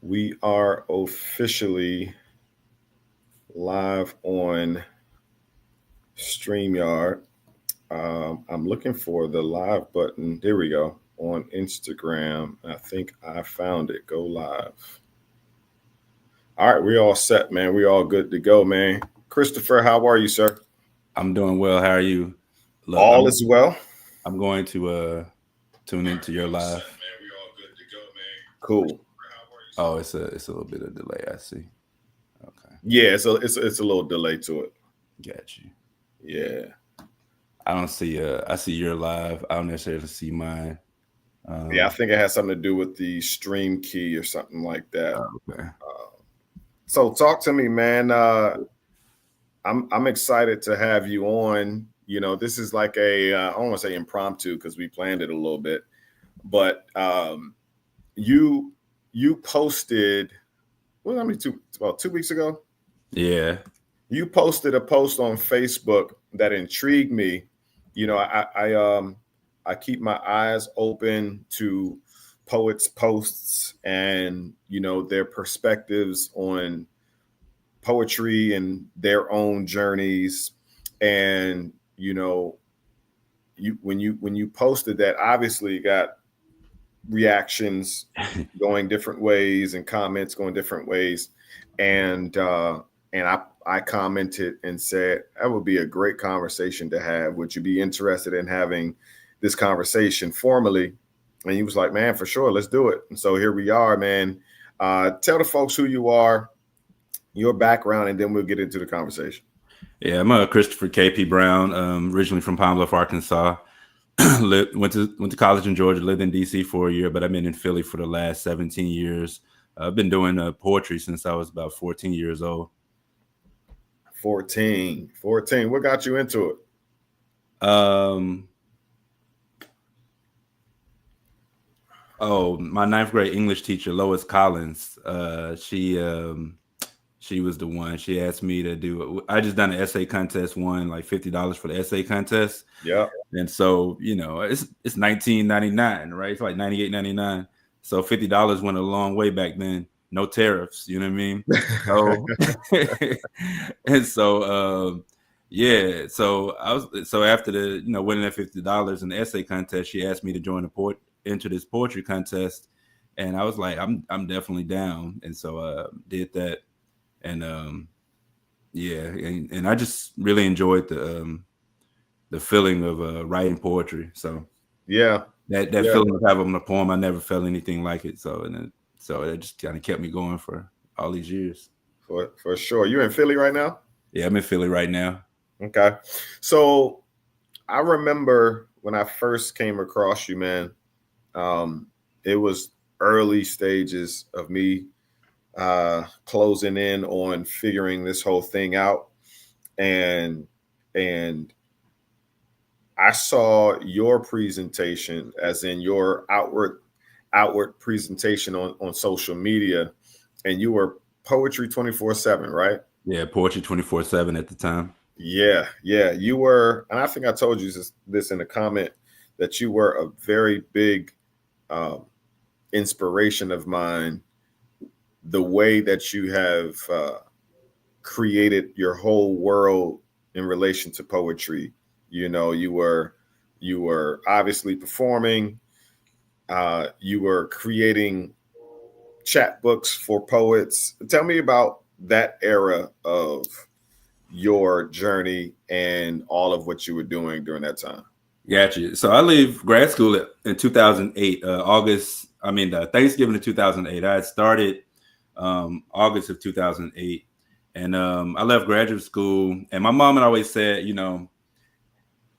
We are officially live on StreamYard. I'm looking for the live button. There we go. On Instagram. I think I found it. Go live. All right, we all set, man. We all good to go, man. Christopher, how are you, sir? I'm doing well. How are you? Look, All is well. I'm going to tune into your live. Cool. Oh, it's a little bit of delay. I see. Okay, Yeah, it's a little delay to it. got you. Yeah. I don't see I see your live. I don't necessarily see mine. Yeah, I Um, think it has something to do with the stream key or something like that. okay. So talk to me, man. I'm excited to have you on. You know, this is like I don't want to say impromptu because we planned it a little bit, but you you posted well, I mean, about 2 weeks ago, Yeah. you posted a post on Facebook that intrigued me. You know, I keep my eyes open to poets' posts and their perspectives on poetry and their own journeys. And when you posted that, obviously you got reactions going different ways and comments going different ways. And uh and i i commented and said that would be a great conversation to have. Would you be interested in having this conversation formally? And he was like, man, for sure, let's do it. And so here we are, man. Tell the folks who you are, your background, and then we'll get into the conversation. Yeah, I'm Christopher KP Brown, originally from Pine Bluff, Arkansas. Went to college in Georgia, lived in DC for a year, but I've been in Philly for the last 17 years. I've been doing poetry since I was about 14 years old. 14. What got you into it? Um, oh, my ninth grade English teacher, Lois Collins. She was the one. She asked me to do. I just done an essay contest, won like $50 for the essay contest, Yeah. and so it's 1999, right? It's like 98.99. So $50 went a long way back then. No tariffs, you know what I mean? So and so yeah. So after the winning that $50 in the essay contest, she asked me to join the enter this poetry contest, and I was like, I'm definitely down, and so did that, and yeah, and I just really enjoyed the feeling of writing poetry. So Yeah. that Yeah. feeling of having a poem, I never felt anything like it. So it just kind of kept me going for all these years. For sure. You're in Philly right now? Yeah, I'm in Philly right now. Okay. So I remember when I first came across you, man. Um, it was early stages of me closing in on figuring this whole thing out. And and I saw your presentation, as in your outward presentation on social media, and you were poetry 24/7, right? Yeah, poetry 24/7 at the time. Yeah, you were, and I think I told you this in a comment, that you were a very big um, inspiration of mine. The way that you have created your whole world in relation to poetry. You were obviously performing. You were creating chat books for poets. Tell me about that era of your journey and all of what you were doing during that time. Gotcha. So I leave grad school in 2008, August. I mean, Thanksgiving of 2008. I had started August of 2008, and I left graduate school. And my mom had always said,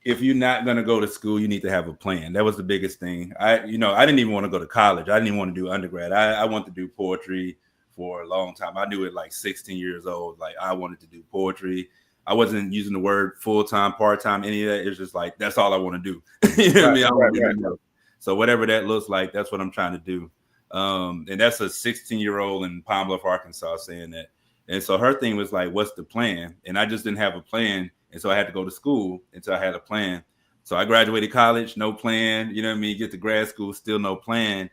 if you're not going to go to school, you need to have a plan. That was the biggest thing. I didn't even want to go to college. I didn't even want to do undergrad. I wanted to do poetry for a long time. I knew it like 16 years old. Like I wanted to do poetry. I wasn't using the word full time, part time, any of that. It's just like that's all I want to do. You know what I Right, mean? I right, want to do right. nothing else. So whatever that looks like, that's what I'm trying to do. And that's a 16-year-old in Pine Bluff, Arkansas, saying that. And so her thing was like, "What's the plan?" And I just didn't have a plan, and so I had to go to school until I had a plan. So I graduated college, no plan. You know what I mean? Get to grad school, still no plan.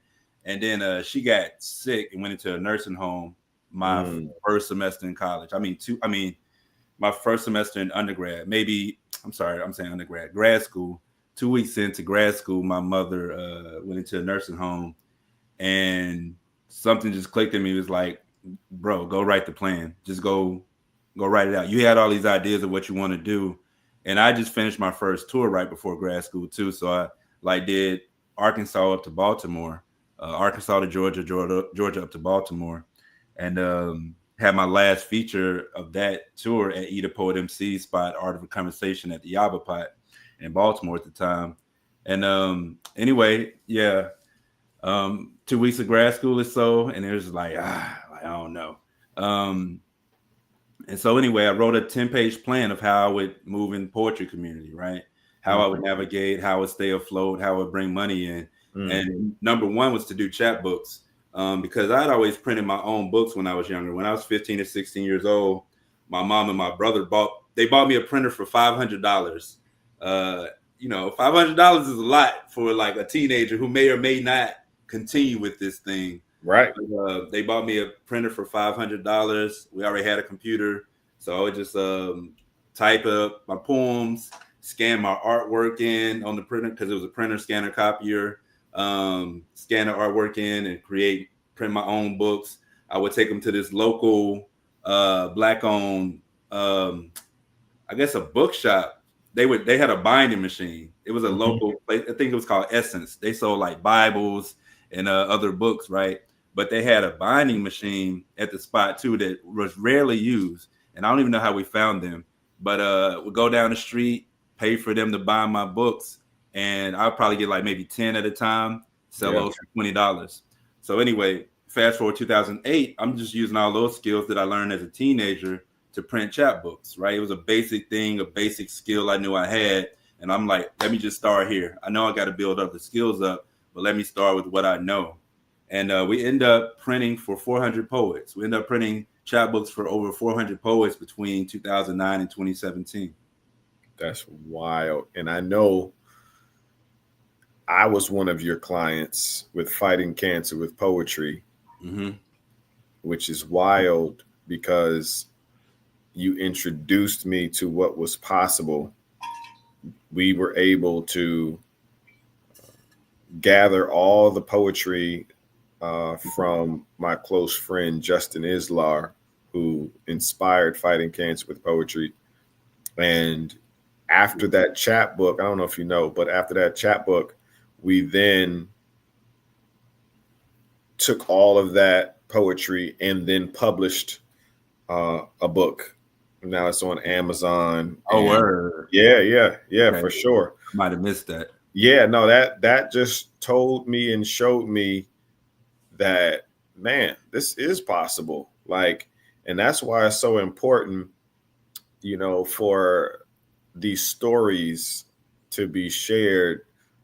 And then she got sick and went into a nursing home my first semester in college. My first semester in undergrad. Grad school. 2 weeks into grad school, my mother went into a nursing home, and something just clicked in me. It was like, bro, go write the plan. Just go write it out. You had all these ideas of what you want to do. And I just finished my first tour right before grad school too. So I did Arkansas up to Baltimore, Arkansas to Georgia, Georgia up to Baltimore. And had my last feature of that tour at Eat a Poet MC spot, Art of a Conversation at the Yaba Pot in Baltimore at the time. And anyway, yeah, 2 weeks of grad school or so, and it was like, I don't know. And so anyway, I wrote a 10-page plan of how I would move in poetry community, right? How I would navigate, how I would stay afloat, how I would bring money in. And number one was to do chapbooks, because I'd always printed my own books when I was younger. When I was 15 or 16 years old, my mom and my brother bought me a printer for $500. $500 is a lot for like a teenager who may or may not continue with this thing. Right. But, they bought me a printer for $500. We already had a computer, so I would just type up my poems, scan my artwork in on the printer because it was a printer scanner copier. Scan the artwork in and print my own books. I would take them to this local Black-owned, I guess a bookshop. They had a binding machine. It was a local place. I think it was called Essence. They sold like Bibles and other books, right? But they had a binding machine at the spot too that was rarely used. And I don't even know how we found them. But we'd go down the street, pay for them to buy my books, and I'll probably get like maybe 10 at a time, sell those for $20. So anyway, fast forward 2008, I'm just using all those skills that I learned as a teenager to print chapbooks, right? It was a basic thing, a basic skill I knew I had. And I'm like, let me just start here. I know I got to build up the skills up, but let me start with what I know. And we end up printing for 400 poets. We end up printing chapbooks for over 400 poets between 2009 and 2017. That's wild. And I know I was one of your clients with Fighting Cancer with Poetry, which is wild because you introduced me to what was possible. We were able to gather all the poetry from my close friend, Justin Islar, who inspired Fighting Cancer with Poetry. And after that chapbook, I don't know if you know, but after that chapbook, we then took all of that poetry and then published a book. Now it's on Amazon. Oh, word. Yeah, okay. For sure. Might have missed that. Yeah, no, that just told me and showed me that, man, this is possible. Like, and that's why it's so important, for these stories to be shared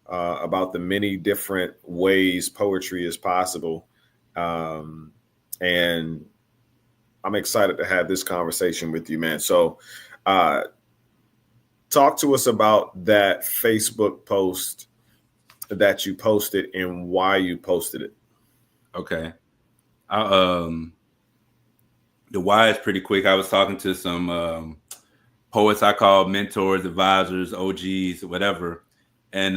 about the many different ways poetry is possible. And I'm excited to have this conversation with you, man. So talk to us about that Facebook post that you posted and why you posted it. Okay. The why is pretty quick. I was talking to some poets I call mentors, advisors, OGs, whatever. And,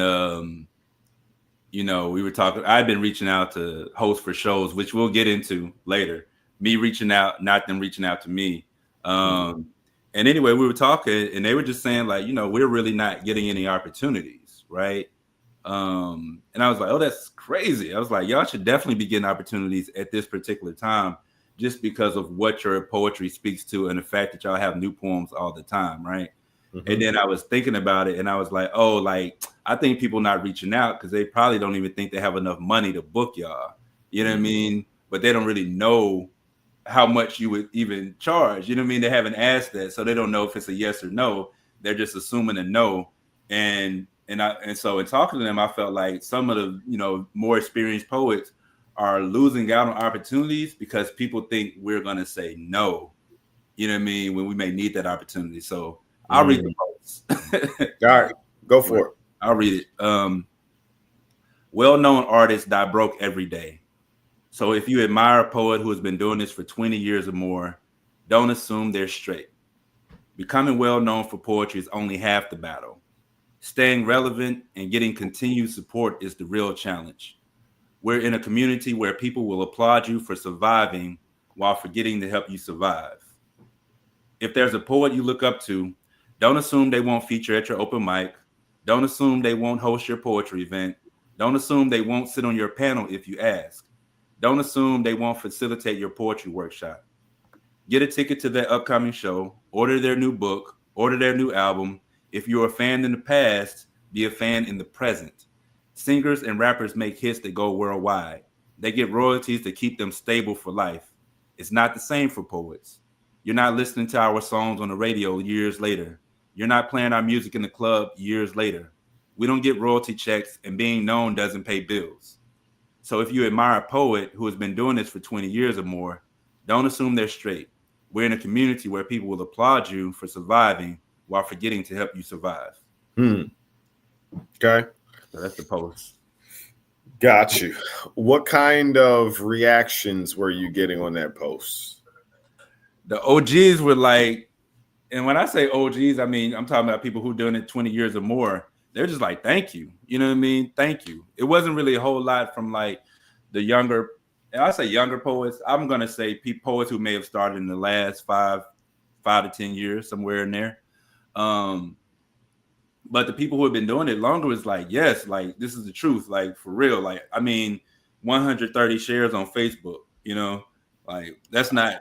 we were talking. I've been reaching out to hosts for shows, which we'll get into later. Me reaching out, not them reaching out to me. And anyway, we were talking and they were just saying like, we're really not getting any opportunities. Right. And I was like, oh, that's crazy. I was like, y'all should definitely be getting opportunities at this particular time, just because of what your poetry speaks to and the fact that y'all have new poems all the time. Right. And then I was thinking about it and I was like, oh, like, I think people not reaching out because they probably don't even think they have enough money to book y'all. You know what I mean? But they don't really know how much you would even charge. You know what I mean? They haven't asked that. So they don't know if it's a yes or no. They're just assuming a no. And so in talking to them, I felt like some of the, more experienced poets are losing out on opportunities because people think we're going to say no. You know what I mean? When we may need that opportunity. So I'll read the post. All right, go for it. I'll read it. Well-known artists die broke every day. So if you admire a poet who has been doing this for 20 years or more, don't assume they're straight. Becoming well-known for poetry is only half the battle. Staying relevant and getting continued support is the real challenge. We're in a community where people will applaud you for surviving while forgetting to help you survive. If there's a poet you look up to, don't assume they won't feature at your open mic. Don't assume they won't host your poetry event. Don't assume they won't sit on your panel if you ask. Don't assume they won't facilitate your poetry workshop. Get a ticket to their upcoming show, order their new book, order their new album. If you're a fan in the past, be a fan in the present. Singers and rappers make hits that go worldwide. They get royalties that keep them stable for life. It's not the same for poets. You're not listening to our songs on the radio years later. You're not playing our music in the club years later. We don't get royalty checks, and being known doesn't pay bills. So if you admire a poet who has been doing this for 20 years or more, don't assume they're straight. We're in a community where people will applaud you for surviving while forgetting to help you survive. Okay. So that's the post. Got you. What kind of reactions were you getting on that post? The OGs were like, and when I say OGs, I mean, I'm talking about people who doing it 20 years or more. They're just like, thank you. You know what I mean? Thank you. It wasn't really a whole lot from like the younger, and I say younger poets. I'm going to say poets who may have started in the last 5 to 10 years, somewhere in there. But the people who have been doing it longer was like, yes, like this is the truth. Like for real. Like, I mean, 130 shares on Facebook, you know, like that's not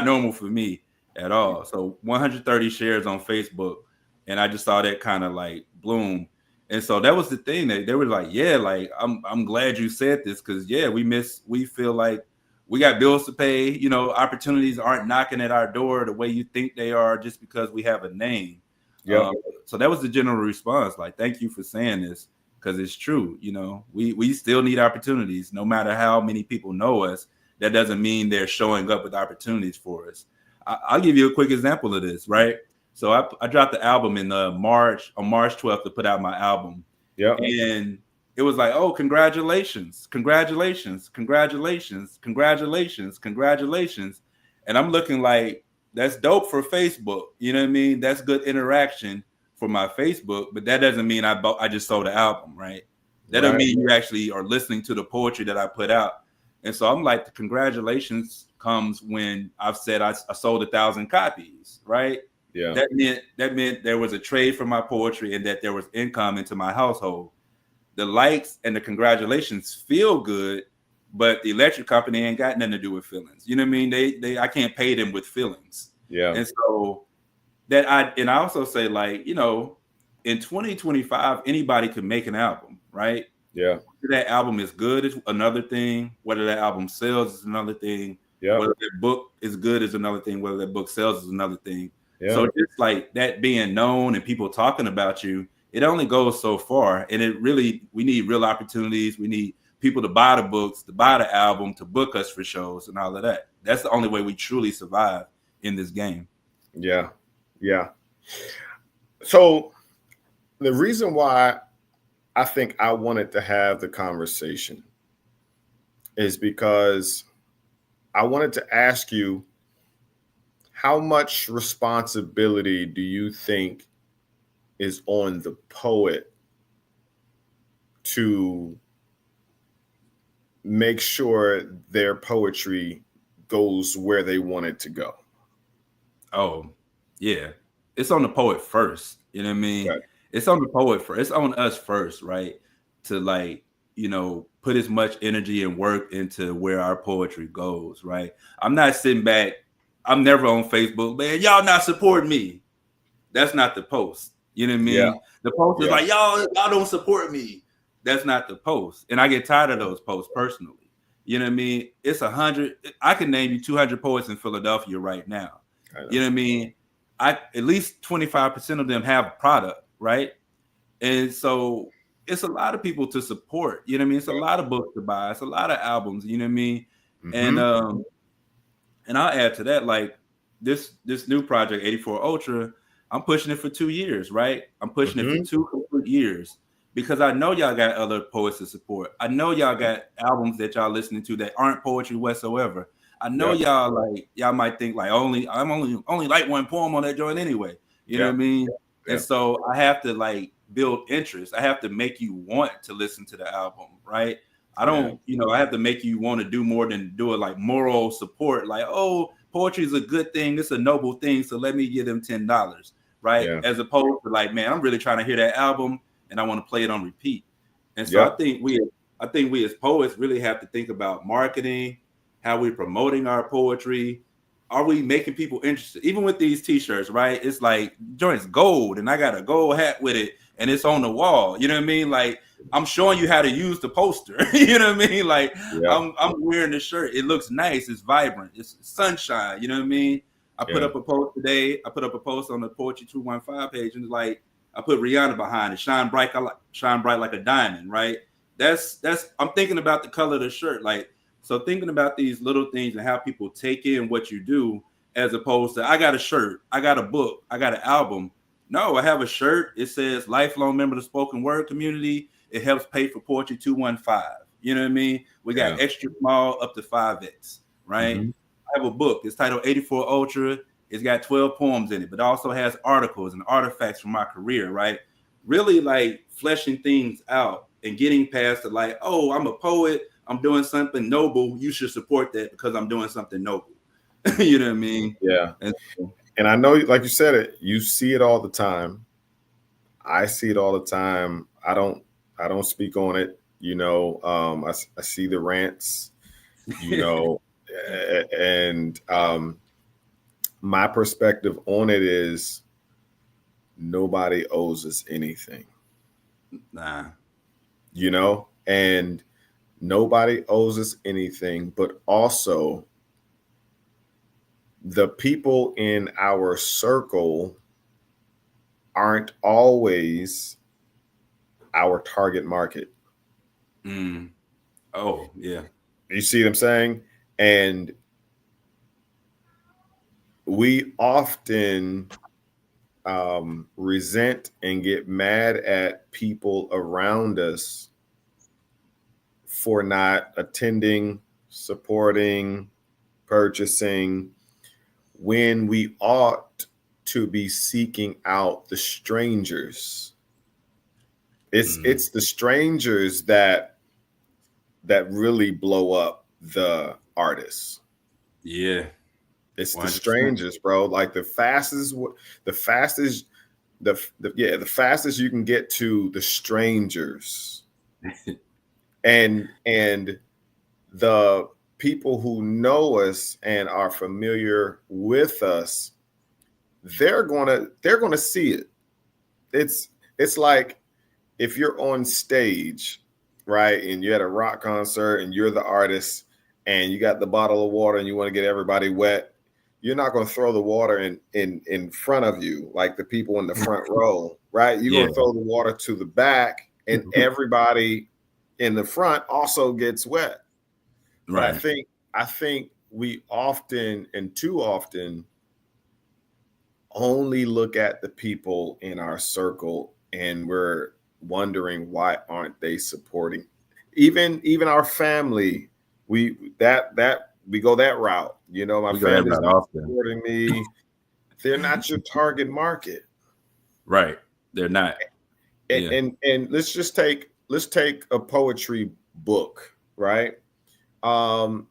normal for me at all. So 130 shares on Facebook. And I just saw that kind of like bloom. And so that was the thing that they were like, yeah, like I'm glad you said this, because yeah, we feel like we got bills to pay, you know, opportunities aren't knocking at our door the way you think they are just because we have a name. Yeah. So that was the general response. Like, thank you for saying this, because it's true. You know, we still need opportunities, no matter how many people know us. That doesn't mean they're showing up with opportunities for us. I'll give you a quick example of this, right? So I dropped the album in March 12th to put out my album. Yeah. And it was like, oh, congratulations. And I'm looking like, that's dope for Facebook. You know what I mean? That's good interaction for my Facebook, but that doesn't mean I just sold the album, right? That doesn't mean you actually are listening to the poetry that I put out. And so I'm like, the congratulations comes when I've said I sold 1,000 copies, right? Yeah. That meant there was a trade for my poetry and that there was income into my household. The likes and the congratulations feel good, but the electric company ain't got nothing to do with feelings. You know what I mean? I can't pay them with feelings. Yeah. And so I also say, like, you know, in 2025, anybody could make an album, right? Yeah. Whether that album is good is another thing. Whether that album sells is another thing. Yeah. Whether that book is good is another thing. Whether that book sells is another thing. Yeah. So just like that being known and people talking about you, it only goes so far. And we need real opportunities. We need people to buy the books, to buy the album, to book us for shows and all of that. That's the only way we truly survive in this game. Yeah. Yeah. So the reason why I think I wanted to have the conversation is because I wanted to ask you, how much responsibility do you think is on the poet to make sure their poetry goes where they want it to go? Oh, yeah. It's on the poet first. You know what I mean? Right. It's on the poet first. It's on us first, right? To, like, you know, put as much energy and work into where our poetry goes, right? I'm not sitting back. I'm never on Facebook, man, y'all not supporting me. That's not the post. You know what I mean? Yeah. The post is like, y'all don't support me. That's not the post. And I get tired of those posts personally. You know what I mean? It's 100. I can name you 200 poets in Philadelphia right now. You know what I mean? At least 25% of them have a product, right? And so it's a lot of people to support. You know what I mean? It's a lot of books to buy. It's a lot of albums. You know what I mean? Mm-hmm. And I'll add to that, like this new project, 84 Ultra, I'm pushing it for 2 years, right? I'm pushing it for 2 complete years. because I know y'all got other poets to support. I know y'all got albums that y'all listening to that aren't poetry whatsoever. I know y'all might think like I'm only like one poem on that joint anyway. You know what I mean? And so I have to like build interest. I have to make you want to listen to the album, right? I don't, I have to make you want to do more than do it like moral support. Like, oh, poetry is a good thing. It's a noble thing. So let me give them $10, right? Yeah. As opposed to like, man, I'm really trying to hear that album and I want to play it on repeat. And so I think we as poets really have to think about marketing, how we're promoting our poetry. Are we making people interested? Even with these t-shirts, right? It's like joint's gold and I got a gold hat with it and it's on the wall. You know what I mean? Like I'm showing you how to use the poster. You know what I mean? Like I'm wearing the shirt. It looks nice. It's vibrant. It's sunshine. You know what I mean? I put up a post today. I put up a post on the Poetry 215 page and it's like I put Rihanna behind it. Shine bright like a diamond, right? That's I'm thinking about the color of the shirt. Like, so thinking about these little things and how people take in what you do, as opposed to I got a shirt, I got a book, I got an album. No, I have a shirt. It says lifelong member of the spoken word community. It helps pay for Poetry 215. You know what I mean? We got extra small up to 5X, right? Mm-hmm. I have a book. It's titled 84 Ultra. It's got 12 poems in it, but it also has articles and artifacts from my career, right? Really like fleshing things out and getting past the like, oh, I'm a poet. I'm doing something noble. You should support that because I'm doing something noble. You know what I mean? Yeah. And I know, like you said it, you see it all the time. I see it all the time. I don't speak on it. I see the rants, and my perspective on it is nobody owes us anything. Nah. And nobody owes us anything, but also the people in our circle aren't always our target market. Oh, yeah. You see what I'm saying? And we often resent and get mad at people around us for not attending, supporting, purchasing, when we ought to be seeking out the strangers. It's the strangers that really blow up the artists. Yeah. It's 100%. The strangers, bro. Like the fastest you can get to the strangers. and the people who know us and are familiar with us, they're gonna see it. It's like if you're on stage, right, and you're at a rock concert and you're the artist and you got the bottle of water and you want to get everybody wet, you're not going to throw the water in front of you like the people in the front row, right? You're going to throw the water to the back and everybody in the front also gets wet. Right. But I think we often and too often only look at the people in our circle and we're wondering why aren't they supporting even our family. We go that route. My family's not supporting me. They're not your target market. Right. They're not. And let's take a poetry book, right? I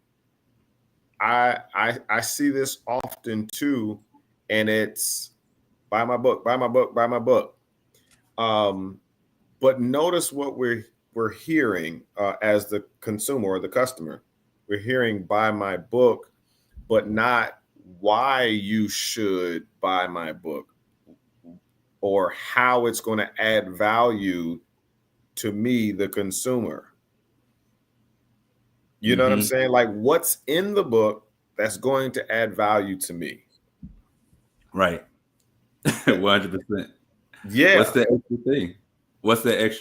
see this often too, and it's buy my book. But notice what we're hearing as the consumer or the customer. We're hearing buy my book, but not why you should buy my book or how it's going to add value to me, the consumer. You know what I'm saying? Like what's in the book that's going to add value to me. Right. 100%. Yeah. What's the extra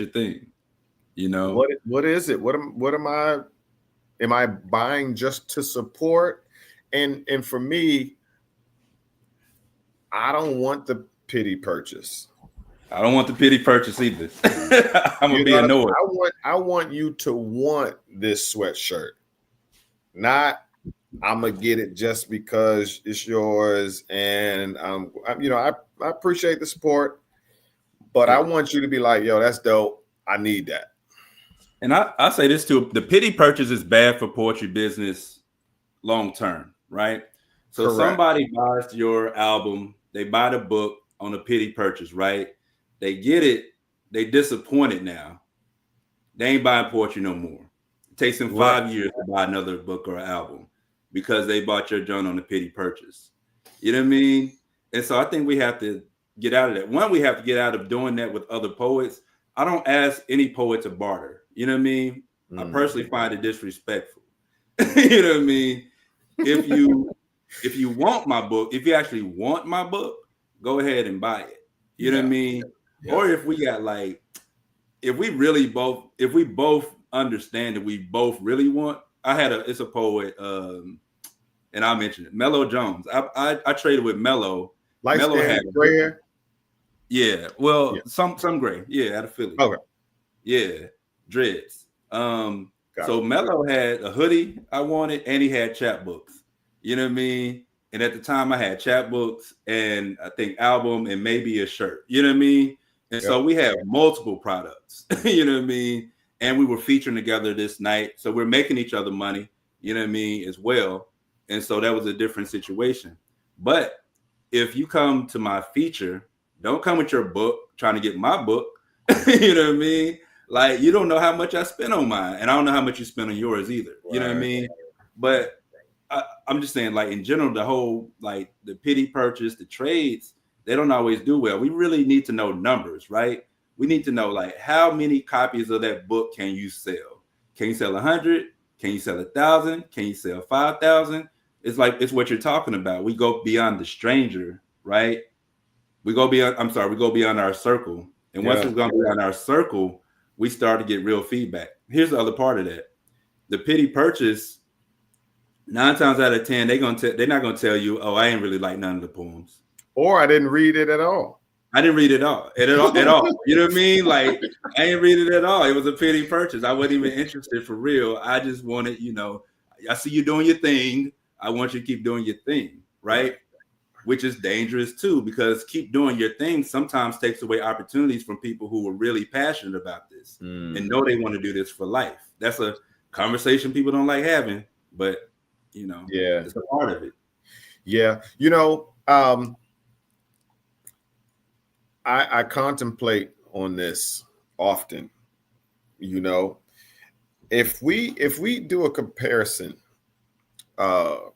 thing? What is it? What am I buying just to support? And for me, I don't want the pity purchase. I don't want the pity purchase either. I'm gonna be annoyed. I want you to want this sweatshirt, not I'm gonna get it just because it's yours. And I appreciate the support, but I want you to be like, yo, that's dope. I need that. And I say this too: the pity purchase is bad for poetry business long term, right? So Correct. Somebody buys your album, they buy the book on a pity purchase, right? They get it, they disappointed now. They ain't buying poetry no more. It takes them 5 years to buy another book or album because they bought your joint on a pity purchase. You know what I mean? And so I think we have to get out of that. One, we have to get out of doing that with other poets. I don't ask any poet to barter. You know what I mean? I personally find it disrespectful. You know what I mean? If you want my book, if you actually want my book, go ahead and buy it. You know what I mean? Yeah. Or if we got if we both understand that we both really want. It's a poet, and I mentioned it, Mello Jones. I traded with Mello. Mello had gray hair. Yeah, well, some gray. Yeah, out of Philly. Okay. Yeah, dreads. So Mello had a hoodie I wanted, and he had chapbooks. You know what I mean? And at the time, I had chapbooks and I think album and maybe a shirt. You know what I mean? And so we had multiple products. You know what I mean? And we were featuring together this night, so we're making each other money. You know what I mean? As well. And so that was a different situation. But if you come to my feature, don't come with your book trying to get my book. You know what I mean? Like, you don't know how much I spent on mine, and I don't know how much you spent on yours either. You know what I mean? But I'm just saying, like, in general, the whole, like, the pity purchase, the trades, they don't always do well. We really need to know numbers, right? We need to know, like, how many copies of that book can you sell? Can you sell 100? Can you sell 1,000? Can you sell 5,000? It's like, it's what you're talking about. We go beyond the stranger, right? We go beyond our circle. And once it's gone beyond our circle, we start to get real feedback. Here's the other part of that. The pity purchase, 9 times out of 10, they're not gonna tell you, oh, I ain't really like none of the poems. Or I didn't read it at all. I didn't read it all. At all. You know what I mean? Like, I ain't read it at all. It was a pity purchase. I wasn't even interested for real. I just wanted, I see you doing your thing. I want you to keep doing your thing, right? Which is dangerous too, because keep doing your thing sometimes takes away opportunities from people who are really passionate about this and know they want to do this for life. That's a conversation people don't like having, but it's a part of it. Yeah. I contemplate on this often. If we do a comparison of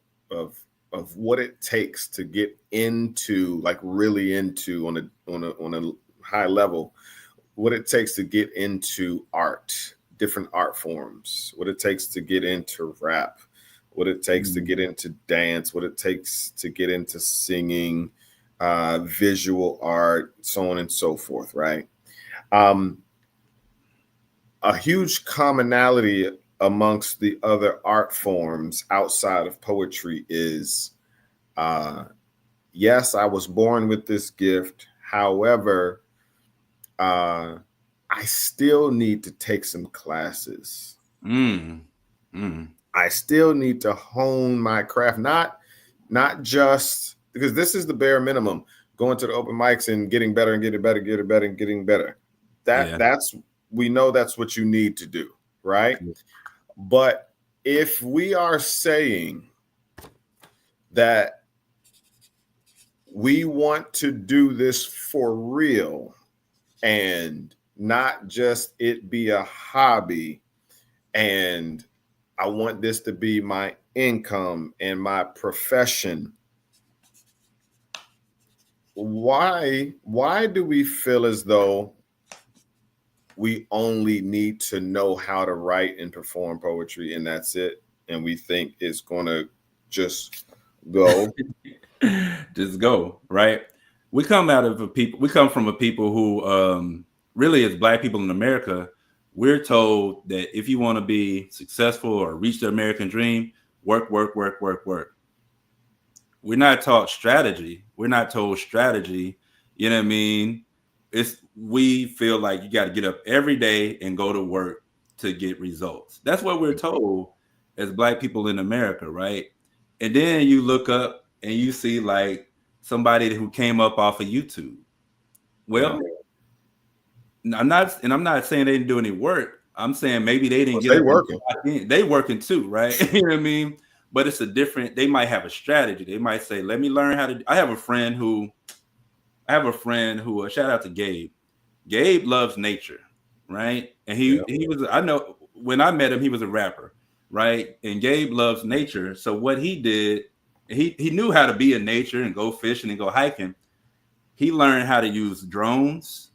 what it takes to get into, like, really into on a high level, what it takes to get into art, different art forms, what it takes to get into rap, what it takes to get into dance, what it takes to get into singing, visual art, so on and so forth, right? A huge commonality amongst the other art forms outside of poetry is, yes, I was born with this gift. However, I still need to take some classes. I still need to hone my craft, not just because this is the bare minimum, going to the open mics and getting better and getting better, and getting better. We know that's what you need to do, right? But if we are saying that we want to do this for real and not just it be a hobby, and I want this to be my income and my profession, why do we feel as though we only need to know how to write and perform poetry and that's it, and we think it's going to just go? Just go, right? We come from a people who really, as Black people in America, we're told that if you want to be successful or reach the American dream, work. We're not taught strategy. We're not told strategy. You know what I mean? we feel like you got to get up every day and go to work to get results. That's what we're told as Black people in America, right? And then you look up and you see like somebody who came up off of YouTube. Well, I'm not saying they didn't do any work. I'm saying maybe they didn't get they up working. They working too, right? You know what I mean? But it's a different, they might have a strategy. They might say, let me learn how to. I have a friend who shout out to Gabe. Gabe loves nature, right? And he was, I know when I met him, he was a rapper, right? And Gabe loves nature. So what he did, he knew how to be in nature and go fishing and go hiking. He learned how to use drones.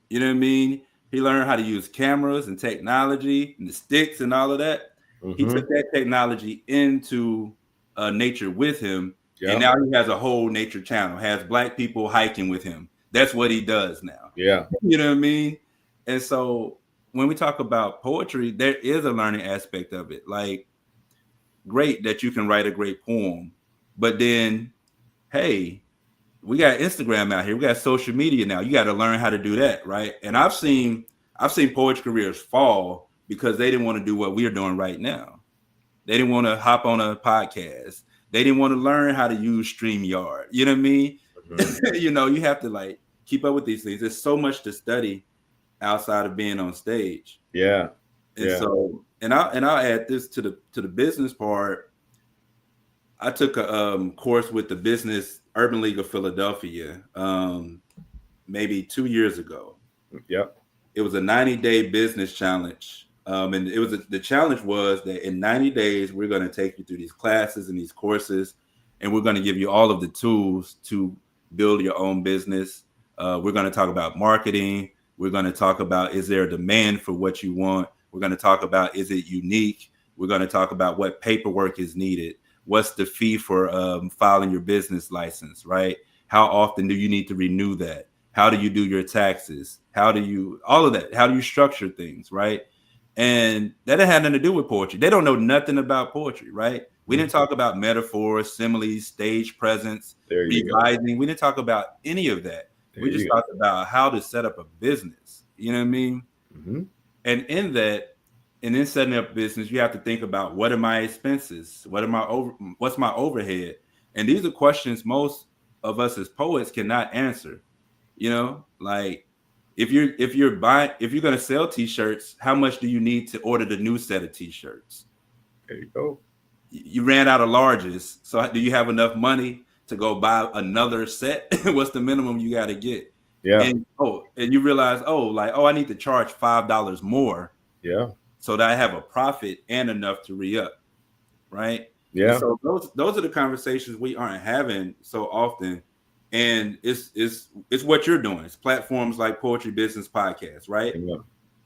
You know what I mean? He learned how to use cameras and technology and the sticks and all of that. He took that technology into nature with him. And now he has a whole nature channel, has Black people hiking with him. That's what he does now. Yeah. You know what I mean? And so when we talk about poetry, there is a learning aspect of it. Like, great that you can write a great poem, but then, hey, we got Instagram out here. We got social media now. You got to learn how to do that, right? And I've seen poetry careers fall because they didn't want to do what we're doing right now. They didn't want to hop on a podcast. They didn't want to learn how to use StreamYard. You know what I mean? You know, you have to like keep up with these things. There's so much to study outside of being on stage. Yeah. And so, and I'll add this to the business part. I took a course with the Business Urban League of Philadelphia maybe 2 years ago. Yep. It was a 90-day business challenge. And it was the challenge was that in 90 days, we're going to take you through these classes and these courses, and we're going to give you all of the tools to build your own business. We're going to talk about marketing. We're going to talk about, is there a demand for what you want? We're going to talk about, is it unique? We're going to talk about what paperwork is needed. What's the fee for filing your business license, right? How often do you need to renew that? How do you do your taxes? All of that. How do you structure things, right? And that had nothing to do with poetry. They don't know nothing about poetry, right? We didn't talk about metaphors, similes, stage presence, revising. We didn't talk about any of that. We just talked about how to set up a business. You know what I mean? And in setting up business, you have to think about, what are my expenses? What's my overhead? And these are questions most of us as poets cannot answer. You know, like, if you're going to sell t-shirts, how much do you need to order the new set of t-shirts? There you go. You ran out of larges. So do you have enough money to go buy another set? What's the minimum you got to get? Yeah. And you realize, I need to charge $5 more. Yeah. So that I have a profit and enough to re-up. Right. Yeah. And so those are the conversations we aren't having so often. And it's what you're doing. It's platforms like Poetry Business Podcast, right? Yeah.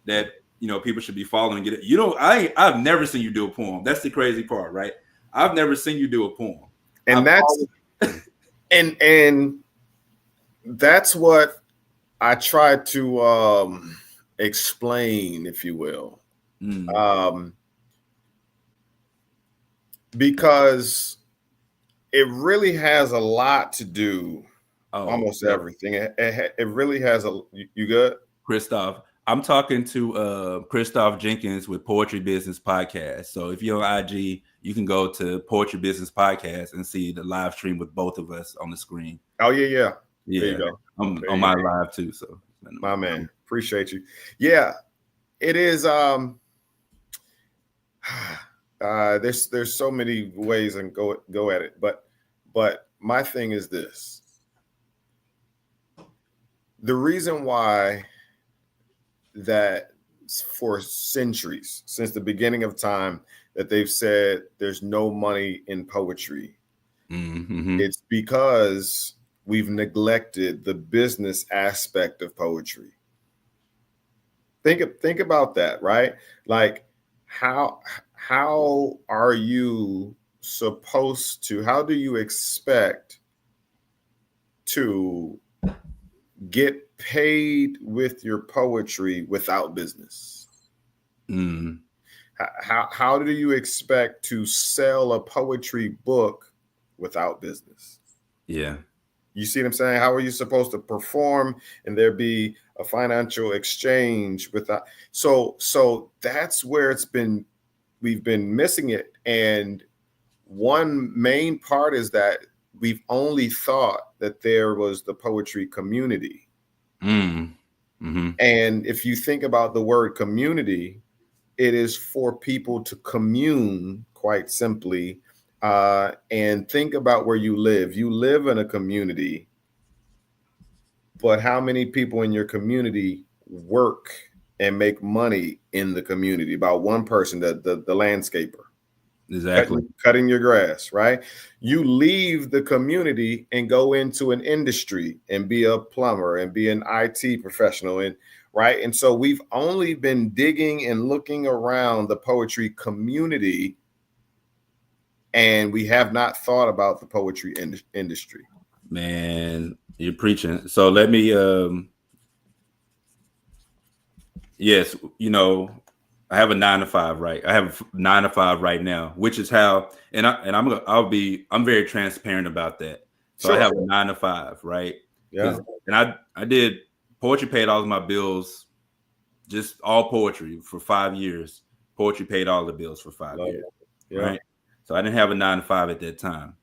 That, you know, people should be following. Get it. You know, I've never seen you do a poem. That's the crazy part, right? I've never seen you do a poem. And and that's what I try to explain, if you will. Because it really has a lot to do. Almost everything. It really has you good? Christoph, I'm talking to Christoph Jenkins with Poetry Business Podcast. So if you're on IG, you can go to Poetry Business Podcast and see the live stream with both of us on the screen. Oh, yeah. There you go. I'm on my live too. So my man, appreciate you. Yeah, it is. There's so many ways and go at it, but my thing is this. The reason why that for centuries, since the beginning of time, that they've said there's no money in poetry, it's because we've neglected the business aspect of poetry. Think about that, right? Like, how are you supposed to, how do you expect to get paid with your poetry without business? How do you expect to sell a poetry book without business? Yeah. You see what I'm saying? How are you supposed to perform and there be a financial exchange with that? So that's where we've been missing it. And one main part is that we've only thought that there was the poetry community. Mm-hmm. And if you think about the word community, it is for people to commune, quite simply. And think about where you live. You live in a community, but how many people in your community work and make money in the community? About one person, the landscaper. Exactly. Cutting your grass, right? You leave the community and go into an industry and be a plumber and be an IT professional, and right. And so we've only been digging and looking around the poetry community, and we have not thought about the poetry industry. Man, you're preaching. So let me yes, I have a 9 to 5, right? I have a 9 to 5 right now, which is how, I'm very transparent about that. So Sure. I have a 9 to 5, right? Yeah. And I did poetry, paid all of my bills, just all poetry for 5 years. Poetry paid all the bills for 5 years, yeah. right? So I didn't have a 9 to 5 at that time.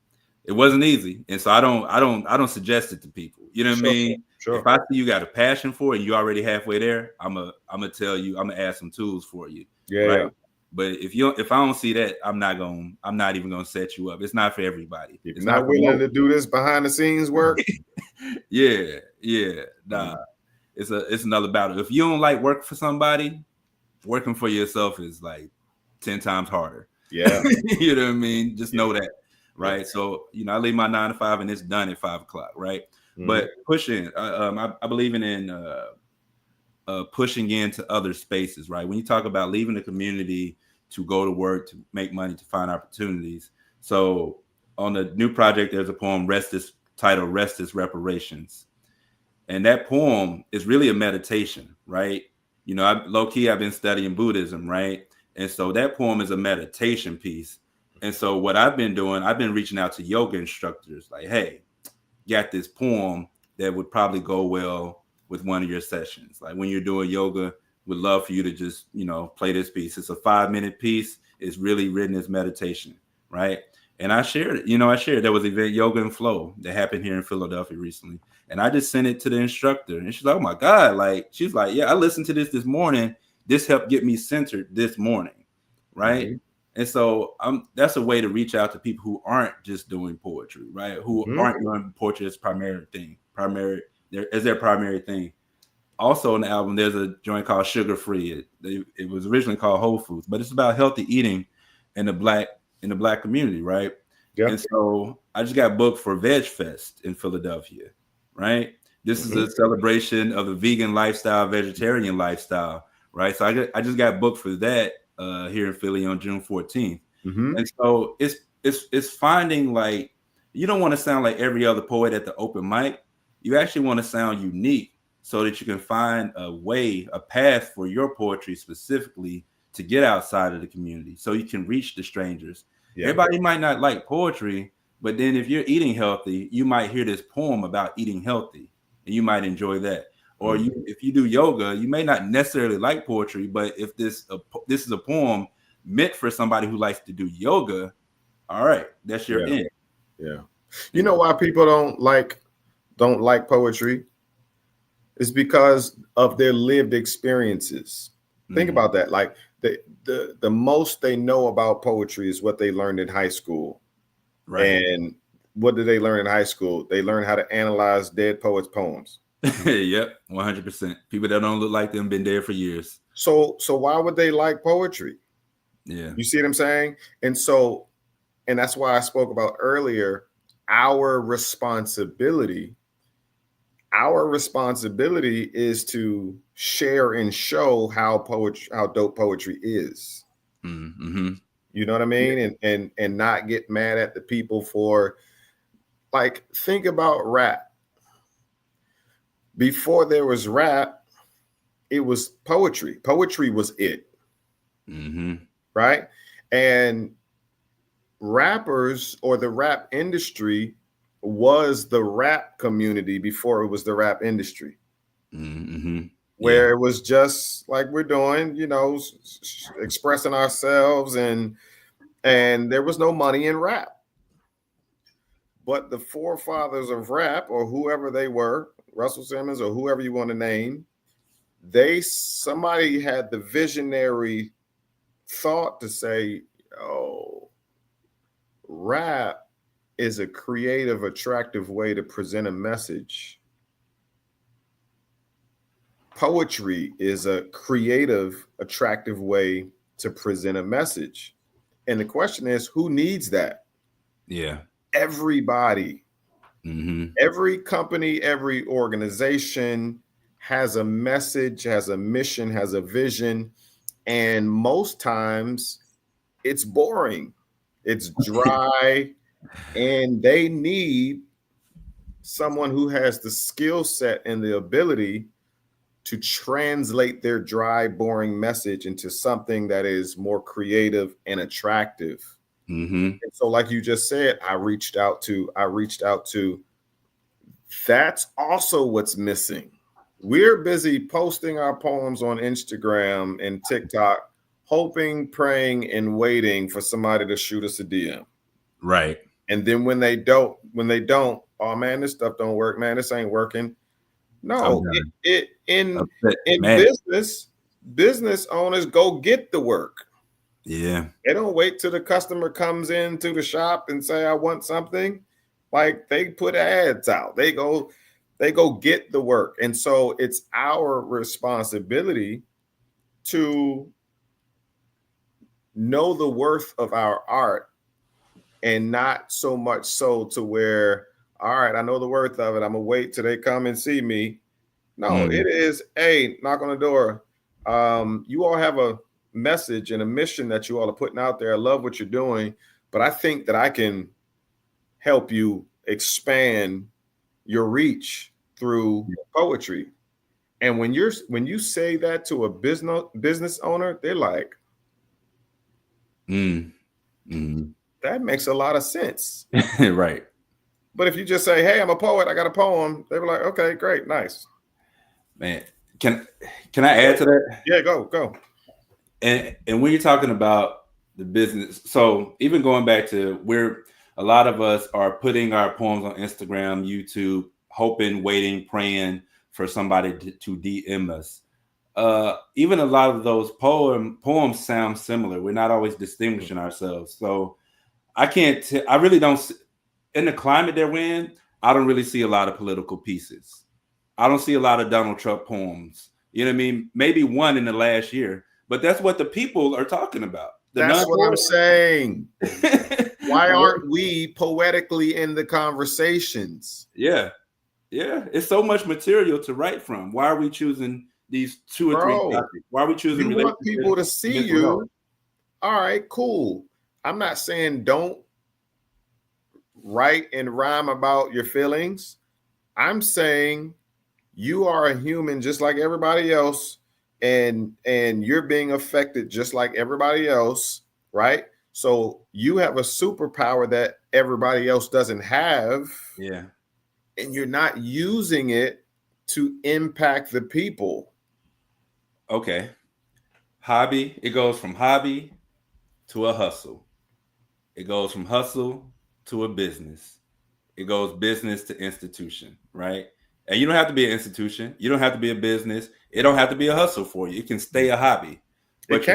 It wasn't easy, and so I don't suggest it to people. You know what I mean? Sure. If I see you got a passion for it and you're already halfway there, I'm gonna tell you, I'm gonna add some tools for you. Yeah. Right. Yeah. But if I don't see that, I'm not even gonna set you up. It's not for everybody. If it's not willing to do this behind the scenes work. Yeah. Nah. It's another battle. If you don't like working for somebody, working for yourself is like 10 times harder. Yeah. You know what I mean? Just know that. Right. So, I leave my 9 to 5 and it's done at 5 o'clock. Right. Mm-hmm. But pushing, I believe in pushing into other spaces. Right. When you talk about leaving the community to go to work, to make money, to find opportunities. So on the new project, there's a poem titled Rest is Reparations. And that poem is really a meditation. Right. Low key, I've been studying Buddhism. Right. And so that poem is a meditation piece. And so what I've been doing, I've been reaching out to yoga instructors like, hey, got this poem that would probably go well with one of your sessions. Like when you're doing yoga, would love for you to just, play this piece. It's a 5-minute piece. It's really written as meditation, right? And I shared it. There was an event, Yoga and Flow, that happened here in Philadelphia recently. And I just sent it to the instructor. And she's like, oh my God. She's like, yeah, I listened to this morning. This helped get me centered this morning, right? Mm-hmm. And so that's a way to reach out to people who aren't just doing poetry, right? Who aren't doing poetry as their primary thing. Also on the album, there's a joint called Sugar Free. It was originally called Whole Foods, but it's about healthy eating in the black community, right? Yep. And so I just got booked for Veg Fest in Philadelphia, right? This is a celebration of the vegan lifestyle, vegetarian lifestyle, right? So I just got booked for that here in Philly on June 14th. Mm-hmm. And so it's finding you don't want to sound like every other poet at the open mic. You actually want to sound unique so that you can find a path for your poetry specifically to get outside of the community so you can reach the strangers. Yeah. Everybody might not like poetry, but then if you're eating healthy, you might hear this poem about eating healthy and you might enjoy that. Or if you do yoga, you may not necessarily like poetry, but if this is a poem meant for somebody who likes to do yoga, all right, that's your end. Yeah. You know why people don't like poetry? It's because of their lived experiences. Think about that. Like the most they know about poetry is what they learned in high school. Right. And what did they learn in high school? They learned how to analyze dead poets' poems. Yep, 100%. People that don't look like them been there for years. So why would they like poetry? Yeah. You see what I'm saying? And that's why I spoke about earlier, our responsibility is to share and show how dope poetry is. Mm-hmm. You know what I mean? Yeah. And not get mad at the people for think about rap. Before there was rap, it was poetry. Poetry was it. Mm-hmm. Right? And rappers or the rap industry was the rap community before it was the rap industry. Mm-hmm. Where it was just like we're doing, expressing ourselves, and there was no money in rap. But the forefathers of rap, or whoever they were, Russell Simmons or whoever you want to name, somebody had the visionary thought to say, oh, rap is a creative, attractive way to present a message. Poetry is a creative, attractive way to present a message. And the question is, who needs that? Yeah. Everybody. Mm-hmm. Every company, every organization has a message, has a mission, has a vision. And most times it's boring. It's dry. And they need someone who has the skill set and the ability to translate their dry, boring message into something that is more creative and attractive. Mm-hmm. And so, like you just said, I reached out to. That's also what's missing. We're busy posting our poems on Instagram and TikTok, hoping, praying, and waiting for somebody to shoot us a DM. Right. And then when they don't, oh man, this stuff don't work, man. This ain't working. No, in business owners go get the work. Yeah. They don't wait till the customer comes into the shop and say, I want something. Like, they put ads out. They go get the work. And so it's our responsibility to know the worth of our art, and not so much so to where, all right, I know the worth of it, I'm gonna wait till they come and see me. No, It is, hey, knock on the door. You all have a message and a mission that you all are putting out there. I love what you're doing, but I think that I can help you expand your reach through poetry. And when you say that to a business owner, they're like, that makes a lot of sense. Right. But if you just say, hey, I'm a poet, I got a poem, they were like, okay, great, nice. Man, can I add to that? Yeah, go. And when you're talking about the business, so even going back to where a lot of us are putting our poems on Instagram, YouTube, hoping, waiting, praying for somebody to DM us. Even a lot of those poems sound similar. We're not always distinguishing ourselves. So I really don't, in the climate that we're in, I don't really see a lot of political pieces. I don't see a lot of Donald Trump poems. You know what I mean? Maybe one in the last year, but that's what the people are talking about. That's what I'm saying. Why aren't we poetically in the conversations? Yeah. It's so much material to write from. Why are we choosing these 2 or 3 topics? Why are we choosing? You want people to see you. Health? All right, cool. I'm not saying don't write and rhyme about your feelings. I'm saying you are a human just like everybody else, and you're being affected just like everybody else, right? So you have a superpower that everybody else doesn't have. Yeah. And you're not using it to impact the people. Okay. Hobby, it goes from hobby to a hustle. It goes from hustle to a business. It goes business to institution, right? And you don't have to be an institution. You don't have to be a business. It don't have to be a hustle for you. It can stay a hobby. But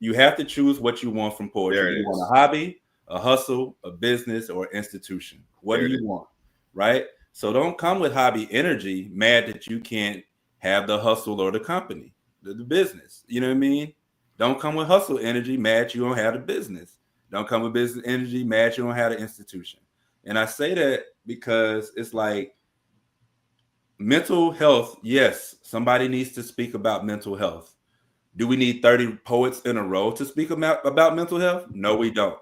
you have to choose what you want from poetry. You want a hobby, a hustle, a business, or institution. What do you want, right? So don't come with hobby energy, mad that you can't have the hustle or the company, the business. You know what I mean? Don't come with hustle energy, mad you don't have the business. Don't come with business energy, mad you don't have the institution. And I say that because it's like mental health. Yes, somebody needs to speak about mental health. Do we need 30 poets in a row to speak about mental health? No, we don't.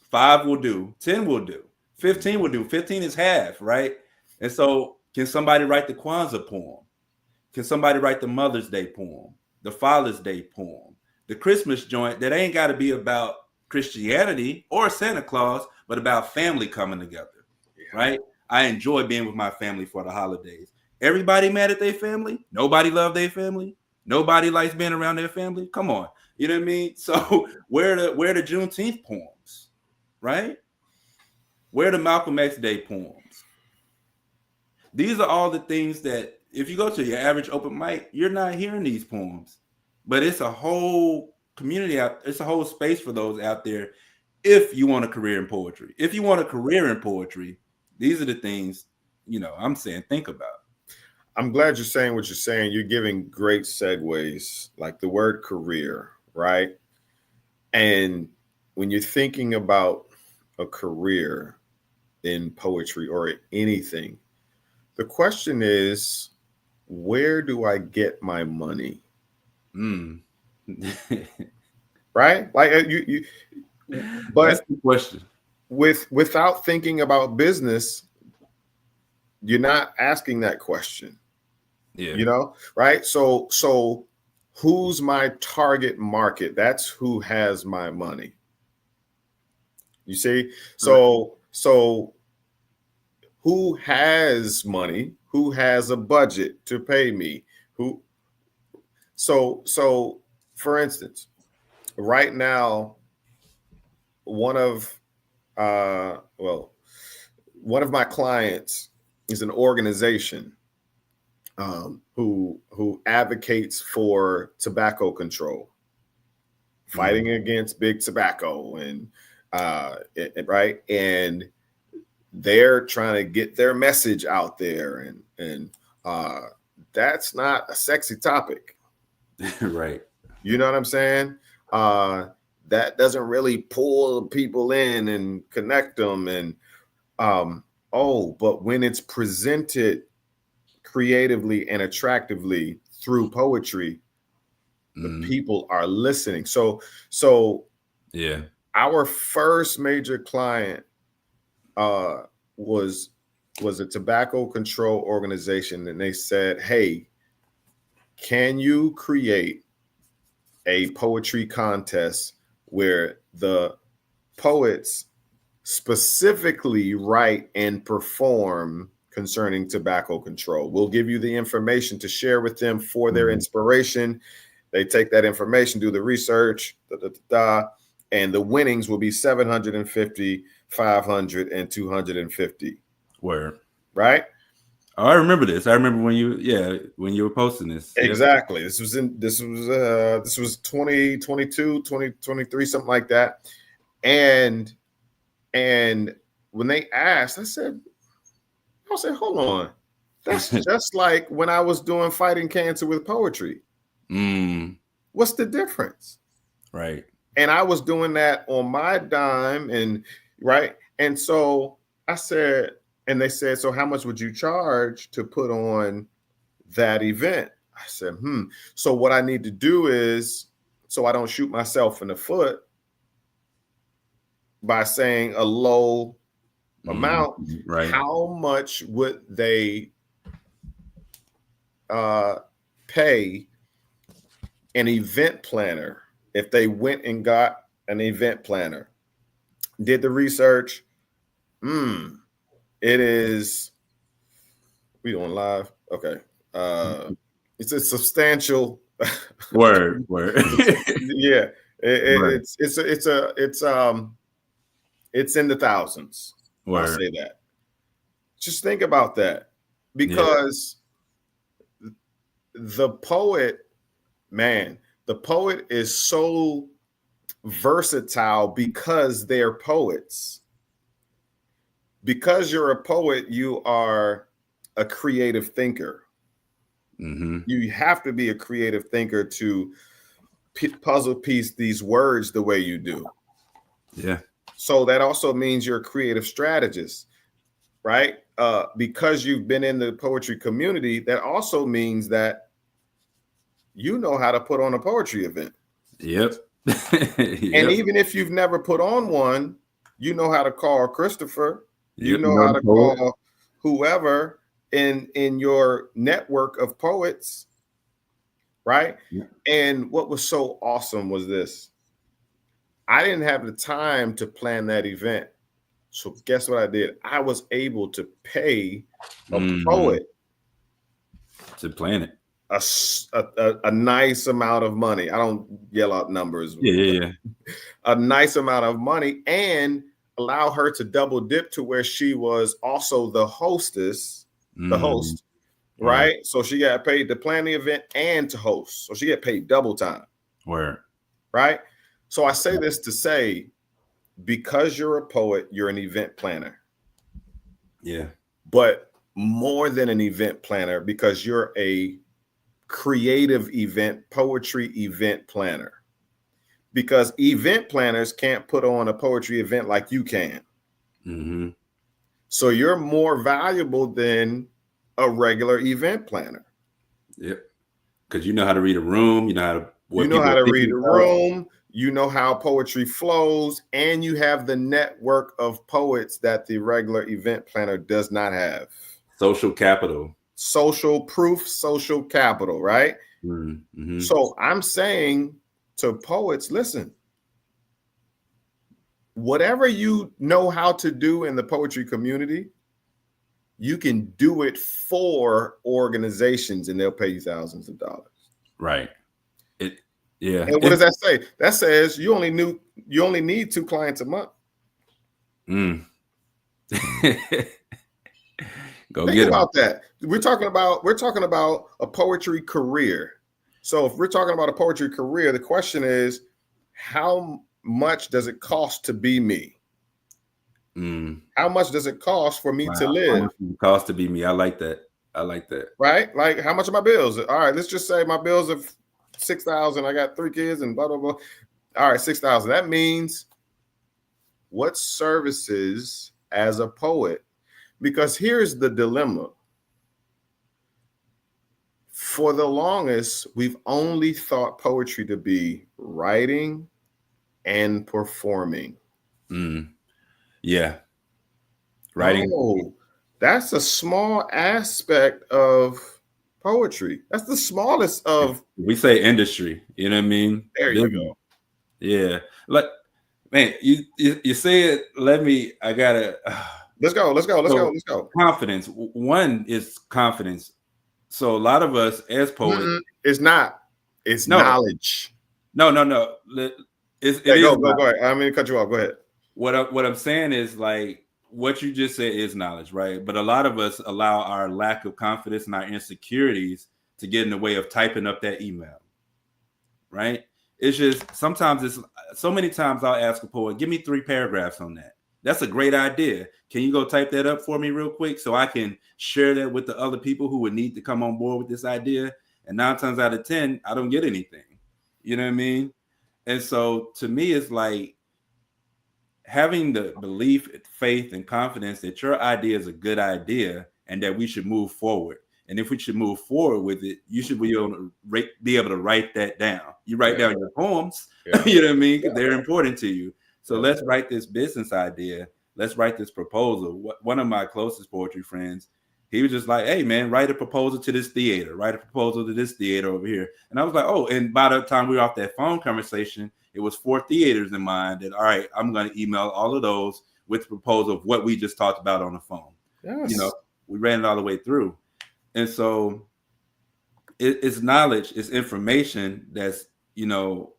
5 will do. 10 will do. 15 will do. 15 is half, right? And so can somebody write the Kwanzaa poem? Can somebody write the Mother's Day poem? The Father's Day poem? The Christmas joint that ain't got to be about Christianity or Santa Claus, but about family coming together. right? I enjoy being with my family for the holidays. Everybody mad at their family? Nobody love their family? Nobody likes being around their family? Come on. You know what I mean? So where the Juneteenth poems, right? Where the Malcolm X Day poems? These are all the things that if you go to your average open mic, you're not hearing these poems. But it's a whole community out, it's a whole space for those out there if you want a career in poetry. If you want a career in poetry, these are the things, I'm saying think about. I'm glad you're saying what you're saying. You're giving great segues, like the word career, right? And when you're thinking about a career in poetry or anything, the question is, where do I get my money? Right? Like but that's the question. Without thinking about business, you're not asking that question. Yeah. Right? So who's my target market? That's who has my money. You see? So who has money? Who has a budget to pay me? So for instance, right now, one of my clients is an organization who advocates for tobacco control, fighting against big tobacco, and right, and they're trying to get their message out there, and that's not a sexy topic. Right. You know what I'm saying? That doesn't really pull people in and connect them. And but when it's presented creatively and attractively through poetry, the people are listening. So yeah, our first major client was a tobacco control organization, and they said, "Hey, can you create a poetry contest where the poets specifically write and perform concerning tobacco control? We'll give you the information to share with them for their inspiration. They take that information, do the research, and the winnings will be 750, 500, and 250." Word. Right? Oh, I remember this. I remember when you were posting this. Exactly. This was 2022, 2023, something like that. And when they asked, I said, hold on. That's just like when I was doing Fighting Cancer with poetry. What's the difference? Right. And I was doing that on my dime, and right. And so I said, and they said, "So how much would you charge to put on that event?" I said, So what I need to do is, so I don't shoot myself in the foot by saying a low amount, right? How much would they pay an event planner if they went and got an event planner, did the research? It is, we doing live? Okay. It's a substantial word. Yeah. It's in the thousands. Word. I'll say that. Just think about that, because the poet is so versatile because they're poets. Because you're a poet, you are a creative thinker. You have to be a creative thinker to puzzle piece these words the way you do. Yeah. So that also means you're a creative strategist, right? Because you've been in the poetry community, that also means that you know how to put on a poetry event. Yep. And even if you've never put on one, you know how to call Christopher. You know how to call whoever in your network of poets, right? And what was so awesome was this. I didn't have the time to plan that event. So guess what I did? I was able to pay a poet to plan it. A nice amount of money. I don't yell out numbers. Yeah. A nice amount of money, and allow her to double dip to where she was also the hostess, the host, right? So she got paid to plan the event and to host. So she get paid double time. Where? Right? So I say this to say, because you're a poet, you're an event planner. Yeah. But more than an event planner, because you're a creative poetry event planner. Because event planners can't put on a poetry event like you can. So you're more valuable than a regular event planner. Yep. Because you know how to read a room, you know how to read a room, you know how poetry flows, and you have the network of poets that the regular event planner does not have. Social capital. Social proof, social capital, right? So I'm saying to poets, listen, whatever you know how to do in the poetry community, you can do it for organizations and they'll pay you thousands of dollars. Right. And what does that say? That says you only need 2 clients a month. Go Think get about that. We're talking about a poetry career. So if we're talking about a poetry career, the question is, how much does it cost to be me? How much does it cost for me to live? How much does it cost to be me? I like that. Right? Like, how much are my bills? All right, let's just say my bills are $6,000. I got 3 kids and blah, blah, blah. All right, $6,000. That means what services as a poet? Because here's the dilemma. For the longest, we've only thought poetry to be writing and performing. Yeah. Writing. Oh, that's a small aspect of poetry. That's the smallest of. We say industry. You know what I mean? There you go. Yeah. Like, man, you say it. I gotta. Let's go. Confidence. One is confidence. So a lot of us as poets, it's not. It's knowledge. No. Go ahead. I'm gonna cut you off. Go ahead. What I'm saying is, like, what you just said is knowledge, right? But a lot of us allow our lack of confidence and our insecurities to get in the way of typing up that email, right? It's just sometimes so many times I'll ask a poet, give me 3 paragraphs on that. That's a great idea. Can you go type that up for me real quick so I can share that with the other people who would need to come on board with this idea? And 9 times out of 10, I don't get anything. You know what I mean? And so to me, it's like having the belief, faith, and confidence that your idea is a good idea and that we should move forward. And if we should move forward with it, you should be able to write that down. You write down your poems, you know what I mean? They're important to you. So let's write this business idea. Let's write this proposal. One of my closest poetry friends, he was just like, hey, man, write a proposal to this theater. Write a proposal to this theater over here. And I was like, oh, and by the time we were off that phone conversation, it was 4 theaters in mind that, all right, I'm going to email all of those with the proposal of what we just talked about on the phone. Yes. You know, we ran it all the way through. And so it's knowledge, it's information that's, you know,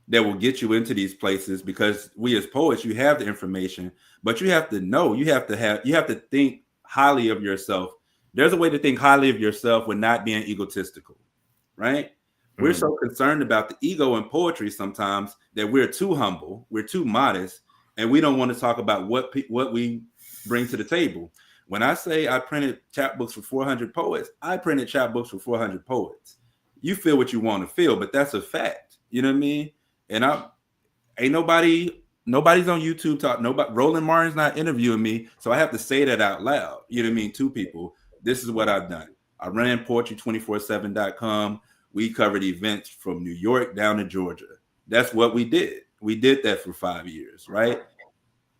that will get you into these places, because we as poets, you have the information, but you have to know, you have to think highly of yourself. There's a way to think highly of yourself with not being egotistical, right? We're so concerned about the ego in poetry sometimes that we're too humble, we're too modest, and we don't want to talk about what we bring to the table. When I say I printed chapbooks for 400 poets, I printed chapbooks for 400 poets. You feel what you want to feel, but that's a fact. You know what I mean? And nobody's on YouTube talk. Nobody, Roland Martin's not interviewing me, so I have to say that out loud. You know what I mean? 2 people. This is what I've done. I ran poetry247.com. We covered events from New York down to Georgia. That's what we did. We did that for 5 years, right?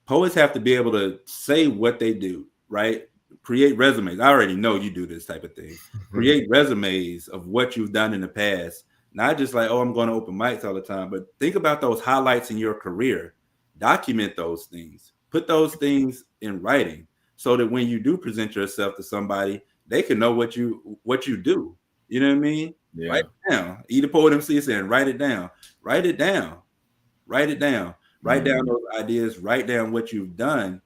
Poets have to be able to say what they do, right? Create resumes. I already know you do this type of thing. Create resumes of what you've done in the past. Not just like, oh, I'm going to open mics all the time, but think about those highlights in your career. Document those things. Put those things in writing so that when you do present yourself to somebody, they can know what you do. You know what I mean? Yeah. Write it down. Eat a poet MC saying, write it down. Write it down. Write it down. Write down those ideas. Write down what you've done.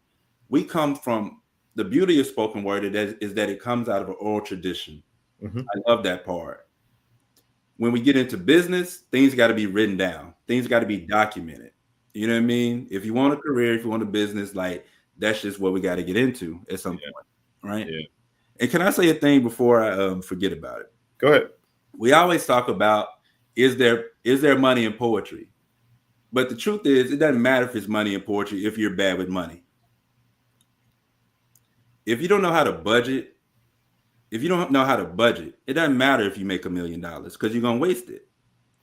We come from the beauty of spoken word is that it comes out of an oral tradition. Mm-hmm. I love that part. When we get into business, things got to be written down. Things got to be documented. You know what I mean? If you want a career, if you want a business, like that's just what we got to get into at some point, right? Yeah. And can I say a thing before I forget about it? Go ahead. We always talk about is there money in poetry? But the truth is, it doesn't matter if it's money in poetry if you're bad with money. If you don't know how to budget, it doesn't matter if you make $1 million because you're gonna waste it.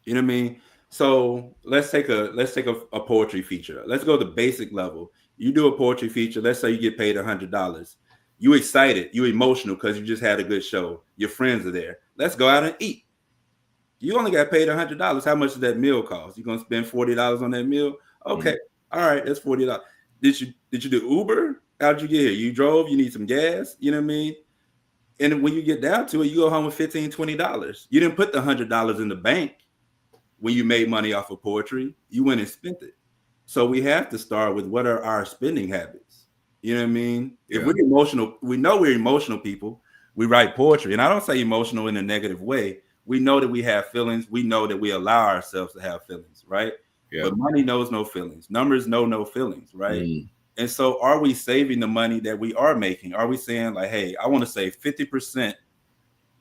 You know what I mean? So let's take a poetry feature. Let's go to the basic level. You do a poetry feature. Let's say you get paid $100. You excited, you emotional because you just had a good show. Your friends are there. Let's go out and eat. You only got paid $100. How much does that meal cost? You gonna spend $40 on that meal? Okay, all right, that's $40. Did you do Uber? How'd you get here? You drove? You need some gas? You know what I mean? And when you get down to it, you go home with $15, $20. You didn't put the $100 in the bank when you made money off of poetry. You went and spent it. So we have to start with what are our spending habits? You know what I mean? Yeah. If we're emotional, we know we're emotional people. We write poetry. And I don't say emotional in a negative way. We know that we have feelings. We know that we allow ourselves to have feelings, right? Yeah. But money knows no feelings. Numbers know no feelings, right? And so are we saving the money that we are making? Are we saying like, hey, I want to save 50%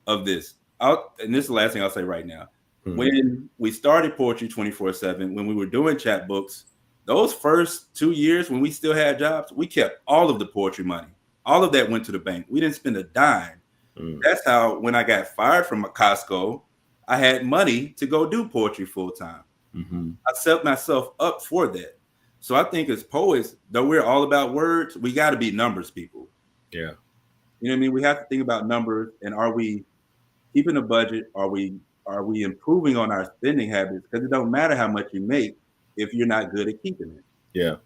of this? And this is the last thing I'll say right now. When we started Poetry 24/7, when we were doing chapbooks, those first 2 years when we still had jobs, we kept all of the poetry money. All of that went to the bank. We didn't spend a dime. That's how when I got fired from Costco, I had money to go do poetry full time. I set myself up for that. So I think as poets, though we're all about words, we got to be numbers people. Yeah. You know what I mean? We have to think about numbers, and are we keeping a budget? Are we improving on our spending habits? Because it don't matter how much you make if you're not good at keeping it. Yeah.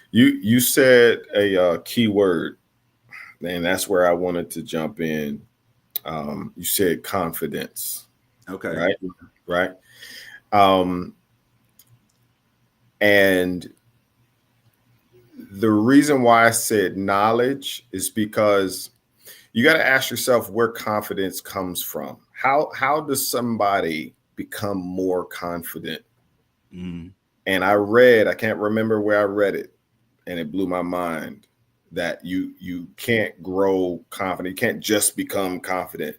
You said a key word, and that's where I wanted to jump in. You said confidence. Okay. Right. And the reason why I said knowledge is because you got to ask yourself where confidence comes from. How does somebody become more confident? And I can't remember where I read it, and it blew my mind that you can't grow confident. You can't just become confident.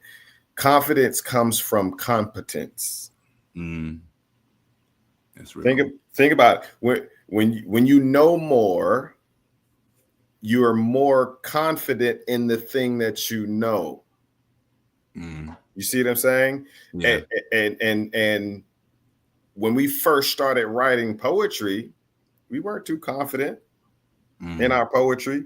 Confidence comes from competence. That's real. Think about it. When you know more, you are more confident in the thing that you know. You see what I'm saying? Yeah. And when we first started writing poetry, we weren't too confident in our poetry,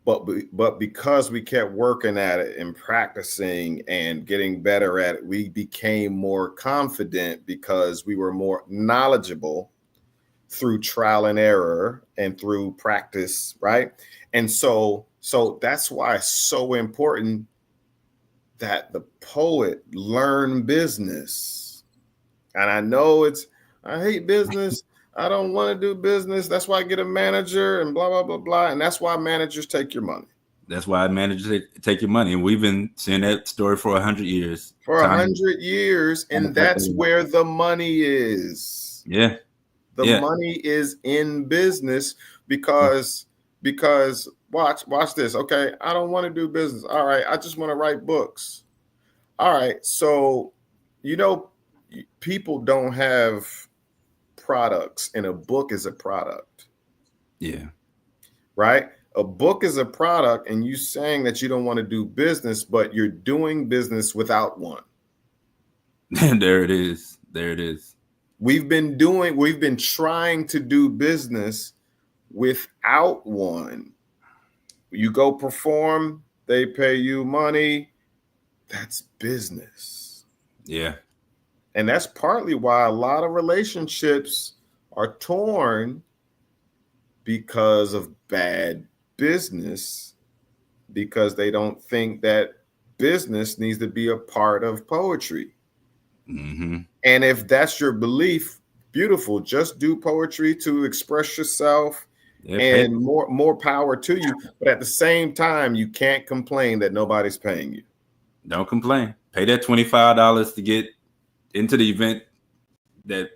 but because we kept working at it and practicing and getting better at it, we became more confident because we were more knowledgeable through trial and error and through practice, right? And so that's why it's so important that the poet learn business. And I know I hate business. I don't want to do business. That's why I get a manager and blah, blah, blah, blah. And that's why managers take your money. That's why managers take your money. And we've been seeing that story for 100 years. For 100 years. And that's where the money is. Yeah. The money is in business because watch this. Okay. I don't want to do business. All right. I just want to write books. All right. So, people don't have products, and a book is a product. Yeah. Right? A book is a product, and you saying that you don't want to do business, but you're doing business without one. There it is. We've been trying to do business without one. You go perform, they pay you money. That's business. Yeah. And that's partly why a lot of relationships are torn because of bad business, because they don't think that business needs to be a part of poetry. Mm-hmm. And if that's your belief, beautiful. Just do poetry to express yourself, and more power to you. But at the same time, you can't complain that nobody's paying you. Don't complain. Pay that $25 to get into the event that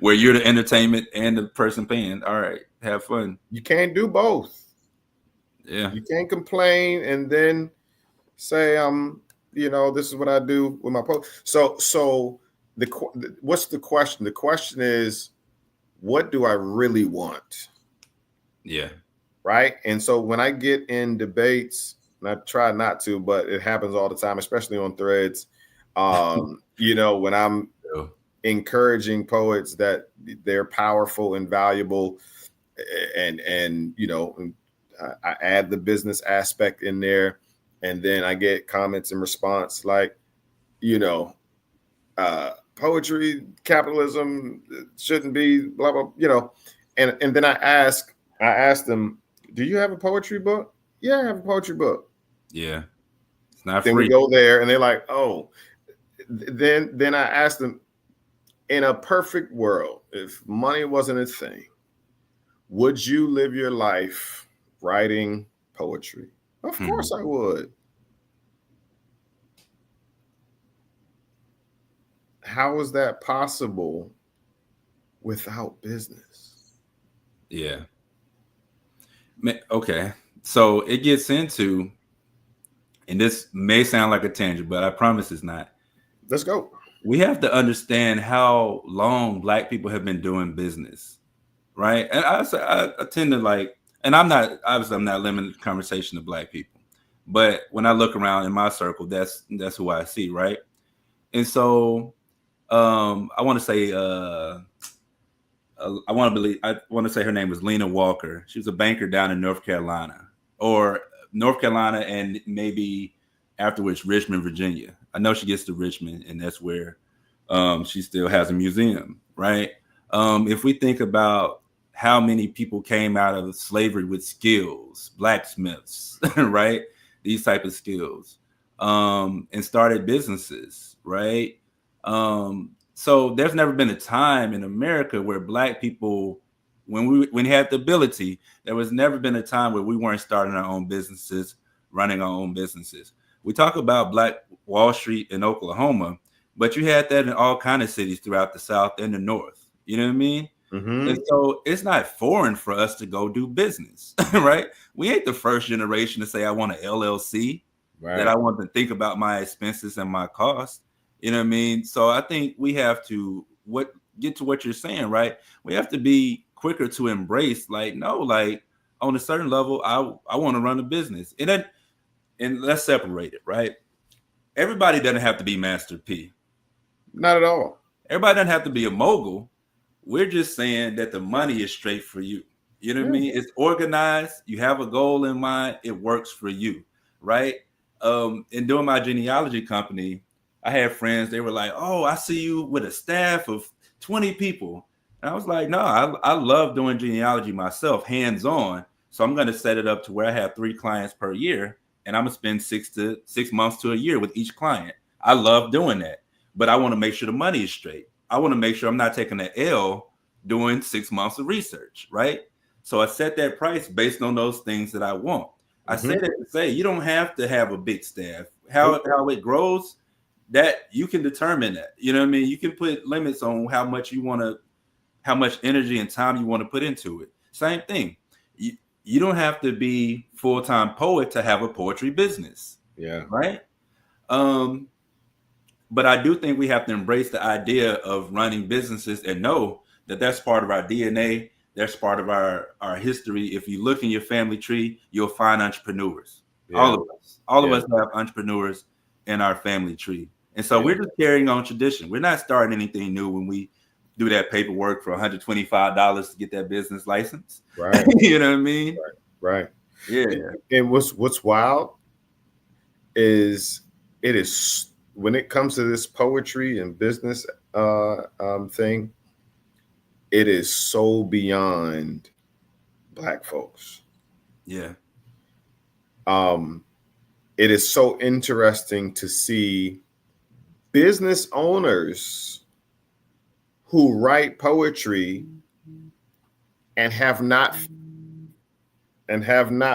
where you're the entertainment and the person paying. All right, have fun. You can't do both. Yeah. You can't complain and then say, this is what I do with my post. So what's the question? The question is, what do I really want? Yeah. Right. And so when I get in debates, and I try not to, but it happens all the time, especially on threads, when I'm encouraging poets that they're powerful and valuable, and I add the business aspect in there, and then I get comments in response like, poetry, capitalism shouldn't be blah blah, and then I asked them, do you have a poetry book? Yeah, I have a poetry book. Yeah, it's not then free. We go there, and they're like, oh. Then I asked them, in a perfect world, if money wasn't a thing, would you live your life writing poetry? Of course I would. How is that possible without business? Yeah. Okay. So it gets into, and this may sound like a tangent, but I promise it's not. Let's go. We have to understand how long Black people have been doing business, right? And I tend to and I'm not limiting the conversation to Black people, but when I look around in my circle, that's who I see, right? And so I want to say I want to say her name was Lena Walker. She was a banker down in North Carolina, and maybe afterwards Richmond, Virginia. I know she gets to Richmond, and that's where she still has a museum, right? If we think about how many people came out of slavery with skills, blacksmiths, right? These type of skills, and started businesses, right? So there's never been a time in America where Black people, when we had the ability, there was never been a time where we weren't starting our own businesses, running our own businesses. We talk about Black Wall Street in Oklahoma, but you had that in all kind of cities throughout the South and the North. You know what I mean? Mm-hmm. And so it's not foreign for us to go do business, right? We ain't the first generation to say, I want an LLC, right, that I want to think about my expenses and my costs. You know what I mean? So I think we have to get to what you're saying, right? We have to be quicker to embrace, on a certain level, I want to run a business. And let's separate it, right? Everybody doesn't have to be Master P. Not at all. Everybody doesn't have to be a mogul. We're just saying that the money is straight for you. You know what I mean? It's organized. You have a goal in mind. It works for you, right? In doing my genealogy company, I had friends, they were like, oh, I see you with a staff of 20 people. And I was like, no, I love doing genealogy myself, hands-on. So I'm going to set it up to where I have 3 clients per year, and I'm going to spend 6 months to a year with each client. I love doing that, but I want to make sure the money is straight. I want to make sure I'm not taking an L doing 6 months of research, right? So I set that price based on those things that I want. I said it to say, you don't have to have a big staff. How it grows, that you can determine that. You know what I mean? You can put limits on how much energy and time you want to put into it. Same thing. You don't have to be full-time poet to have a poetry business. Yeah. Right. But I do think we have to embrace the idea of running businesses and know that that's part of our DNA. That's part of our history. If you look in your family tree, you'll find entrepreneurs. Yeah. All of us have entrepreneurs in our family tree. And so we're just carrying on tradition. We're not starting anything new when we do that paperwork for $125 to get that business license. Right. You know what I mean? Right. Yeah. And what's wild is it is when it comes to this poetry and business thing, it is so beyond Black folks. Yeah. It is so interesting to see business owners who write poetry and have not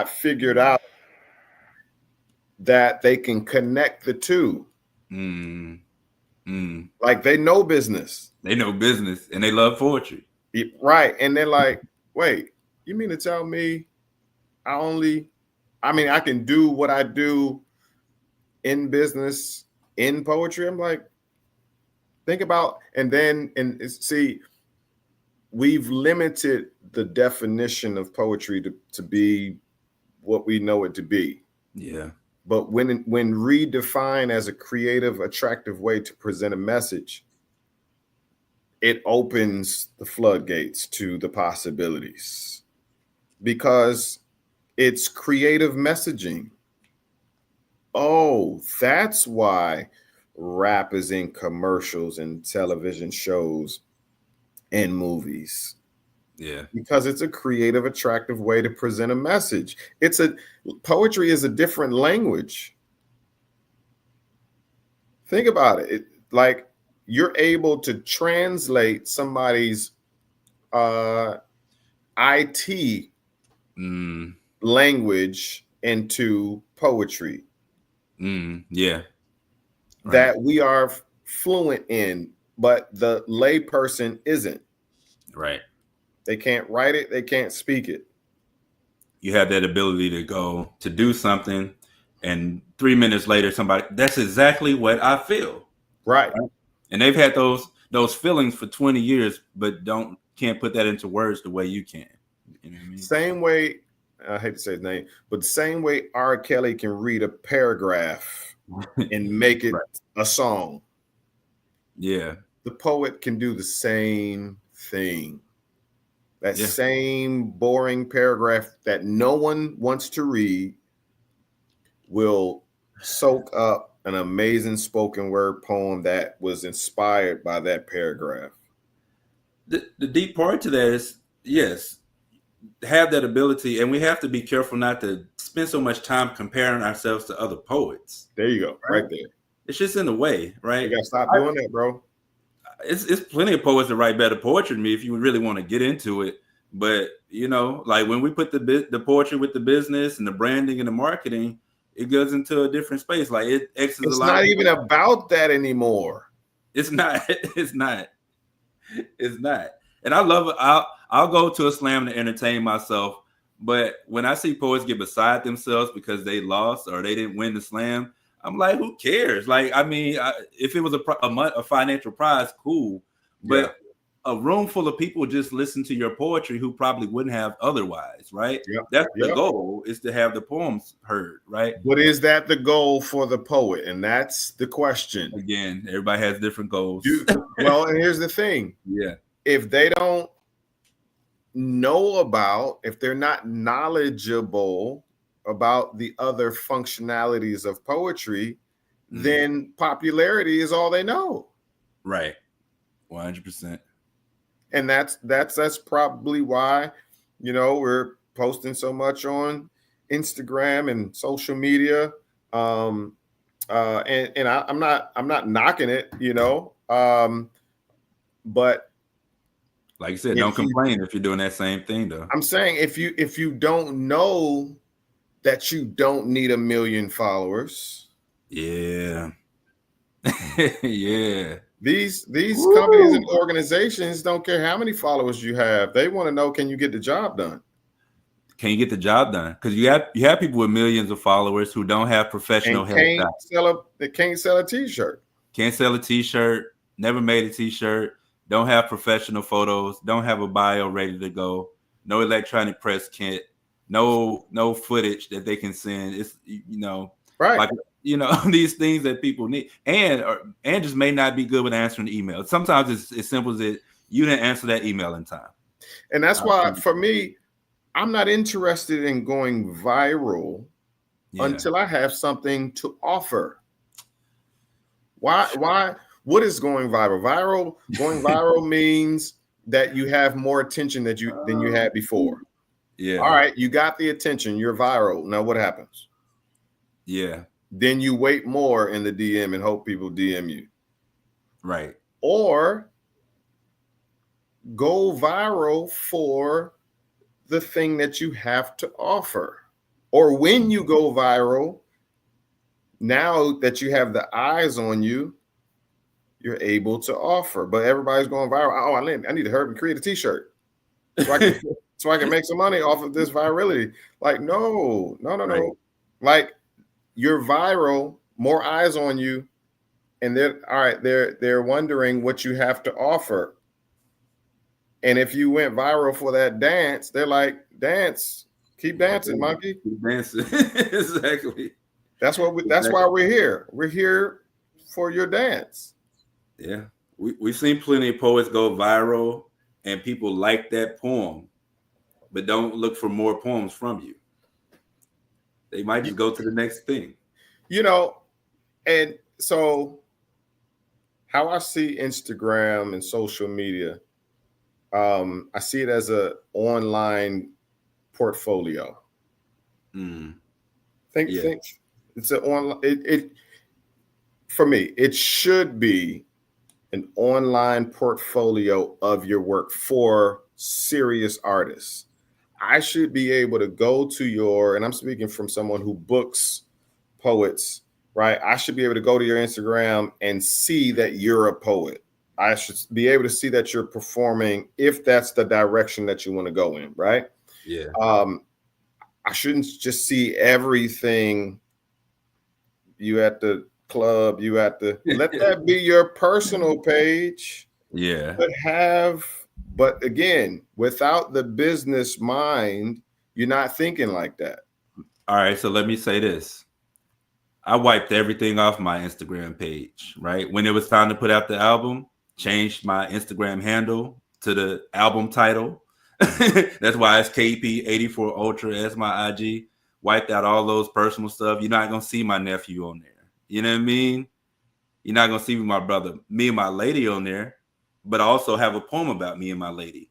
figured out that they can connect the two. Like they know business. They know business and they love poetry. Right. And they're like, wait, you mean to tell me I can do what I do in business, in poetry? I'm like, think about, and see, we've limited the definition of poetry to be what we know it to be. Yeah. But when redefined as a creative, attractive way to present a message, it opens the floodgates to the possibilities because it's creative messaging. Oh, that's why rap is in commercials and television shows and movies. Yeah. Because it's a creative, attractive way to present a message. Poetry is a different language. Think about it. Like you're able to translate somebody's IT language into poetry. Yeah. Right. That we are fluent in, but the layperson isn't. Right. They can't write it. They can't speak it. You have that ability to go to do something, and 3 minutes later, that's exactly what I feel. Right. And they've had those feelings for 20 years, but can't put that into words the way you can. You know what I mean? Same way, I hate to say his name, but the same way R. Kelly can read a paragraph and make it a song. Yeah. The poet can do the same thing. That same boring paragraph that no one wants to read will soak up an amazing spoken word poem that was inspired by that paragraph. The deep part to that is, yes, have that ability, and we have to be careful not to spend so much time comparing ourselves to other poets. There you go, right there. It's just in the way, right? You gotta stop doing that, bro. It's plenty of poets that write better poetry than me if you really want to get into it. But like when we put the poetry with the business and the branding and the marketing, it goes into a different space. Like it's not even about that anymore. It's not. It's not. It's not. And I love it. I'll go to a slam to entertain myself. But when I see poets get beside themselves because they lost or they didn't win the slam, I'm like, who cares? Like, I mean, if it was a financial prize, cool. But a room full of people just listen to your poetry who probably wouldn't have otherwise, right? That's the goal, is to have the poems heard, right? But is that the goal for the poet? And that's the question. Again, everybody has different goals. Well, and here's the thing. Yeah. If they don't know if they're not knowledgeable about the other functionalities of poetry, then popularity is all they know. Right. 100%. And that's probably why, we're posting so much on Instagram and social media. And I'm not knocking it, but like you said, don't complain if you're doing that same thing, though. I'm saying if you don't know that you don't need 1 million followers. Yeah. Yeah. These companies and organizations don't care how many followers you have. They want to know, can you get the job done? Can you get the job done? Because you have people with millions of followers who don't have professional help. They can't sell a t-shirt. Can't sell a t-shirt. Never made a t-shirt. Don't have professional photos. Don't have a bio ready to go. No electronic press kit. No footage that they can send. It's right. Like, these things that people need, and just may not be good with answering the email. Sometimes it's as simple as you didn't answer that email in time. And that's why, for me, I'm not interested in going viral until I have something to offer. Why? What is going viral? Going viral means that you have more attention than you had before. Yeah. All right, you got the attention. You're viral. Now what happens? Yeah. Then you wait more in the DM and hope people DM you. Right. Or go viral for the thing that you have to offer. Or when you go viral, now that you have the eyes on you, you're able to offer. But everybody's going viral. Oh, I need to hurry and create a t-shirt so I can make some money off of this virality. Like, no. Right. Like, you're viral, more eyes on you, and they're wondering what you have to offer. And if you went viral for that dance, they're like, dance, keep dancing, monkey. Keep dancing. Exactly. That's why we're here. We're here for your dance. Yeah. We've seen plenty of poets go viral and people like that poem, but don't look for more poems from you. They might just go to the next thing. And so how I see Instagram and social media, I see it as a online portfolio. Think it's an online. It for me, it should be an online portfolio of your work for serious artists. I should be able to go to and I'm speaking from someone who books poets, right? I should be able to go to your Instagram and see that you're a poet. I should be able to see that you're performing if that's the direction that you want to go in, right? Yeah. I shouldn't just see everything. You at the club, let that be your personal page. Yeah. But again, without the business mind, you're not thinking like that. All right. So let me say this. I wiped everything off my Instagram page, right? When it was time to put out the album, changed my Instagram handle to the album title. That's why it's KP84 Ultra as my IG. Wiped out all those personal stuff. You're not going to see my nephew on there. You know what I mean? You're not going to see me and my lady on there, but I also have a poem about me and my lady.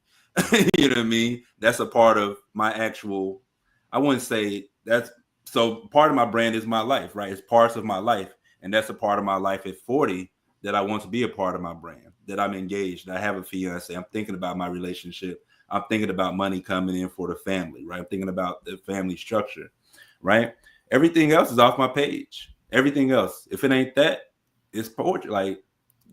You know what I mean? That's a part of my actual, I wouldn't say that's, so part of my brand is my life, right? It's parts of my life. And that's a part of my life at 40 that I want to be a part of my brand, that I'm engaged. I have a fiance. I'm thinking about my relationship. I'm thinking about money coming in for the family, right? I'm thinking about the family structure, right? Everything else is off my page. Everything else. If it ain't that, it's poetry. Like,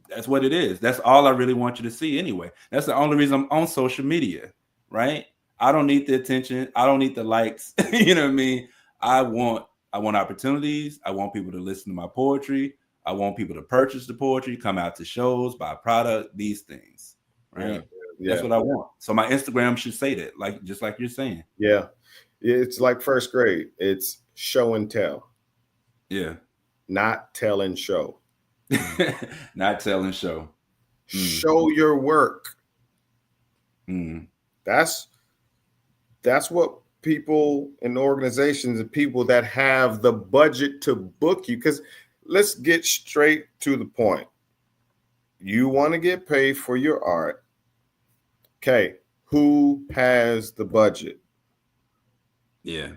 that's what it is. That's all I really want you to see anyway. That's the only reason I'm on social media, right? I don't need the attention. I don't need the likes. You know what I mean? I want opportunities. I want people to listen to my poetry. I want people to purchase the poetry, come out to shows, buy product, these things, right? Yeah. That's what I want. So my Instagram should say that, like, just like you're saying. Yeah. It's like first grade. It's show and tell. Yeah. Not tell and show. Not tell and show. Show your work. That's what people in organizations and people that have the budget to book you, because let's get straight to the point. You want to get paid for your art. Okay, who has the budget? Yeah.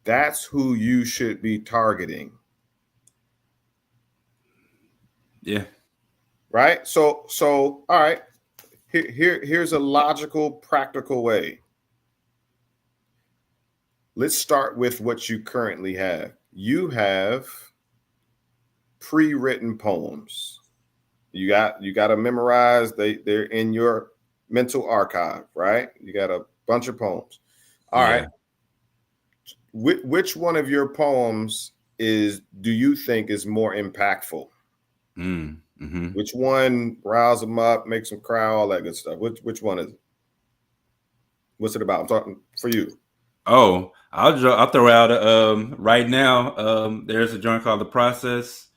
That's who you should be targeting. Yeah. Right? So all right. Here's a logical, practical way. Let's start with what you currently have. You have pre-written poems. You got to memorize. They're in your mental archive, right? You got a bunch of poems. All right. Which one of your poems do you think is more impactful? Which one riles them up, makes them cry, all that good stuff? Which one is it? What's it about? I'm talking for you. Oh, I'll throw out right now. There's a joint called The Process.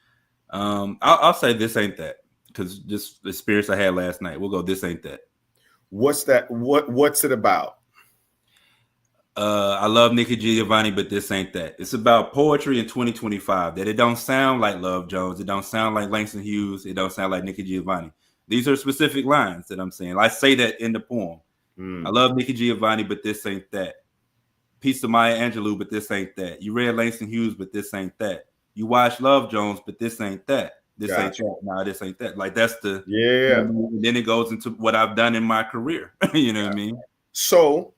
I'll say This Ain't That, because just the experience I had last night. We'll go This Ain't That. What's that? What's it about? I love Nikki Giovanni, but this ain't that. It's about poetry in 2025. That it don't sound like Love Jones. It don't sound like Langston Hughes. It don't sound like Nikki Giovanni. These are specific lines that I'm saying. I say that in the poem. I love Nikki Giovanni, but this ain't that. Piece of Maya Angelou, but this ain't that. You read Langston Hughes, but this ain't that. You watch Love Jones, but this ain't that. This ain't that. Nah, this ain't that. Like that's the then it goes into what I've done in my career. You know what I mean? So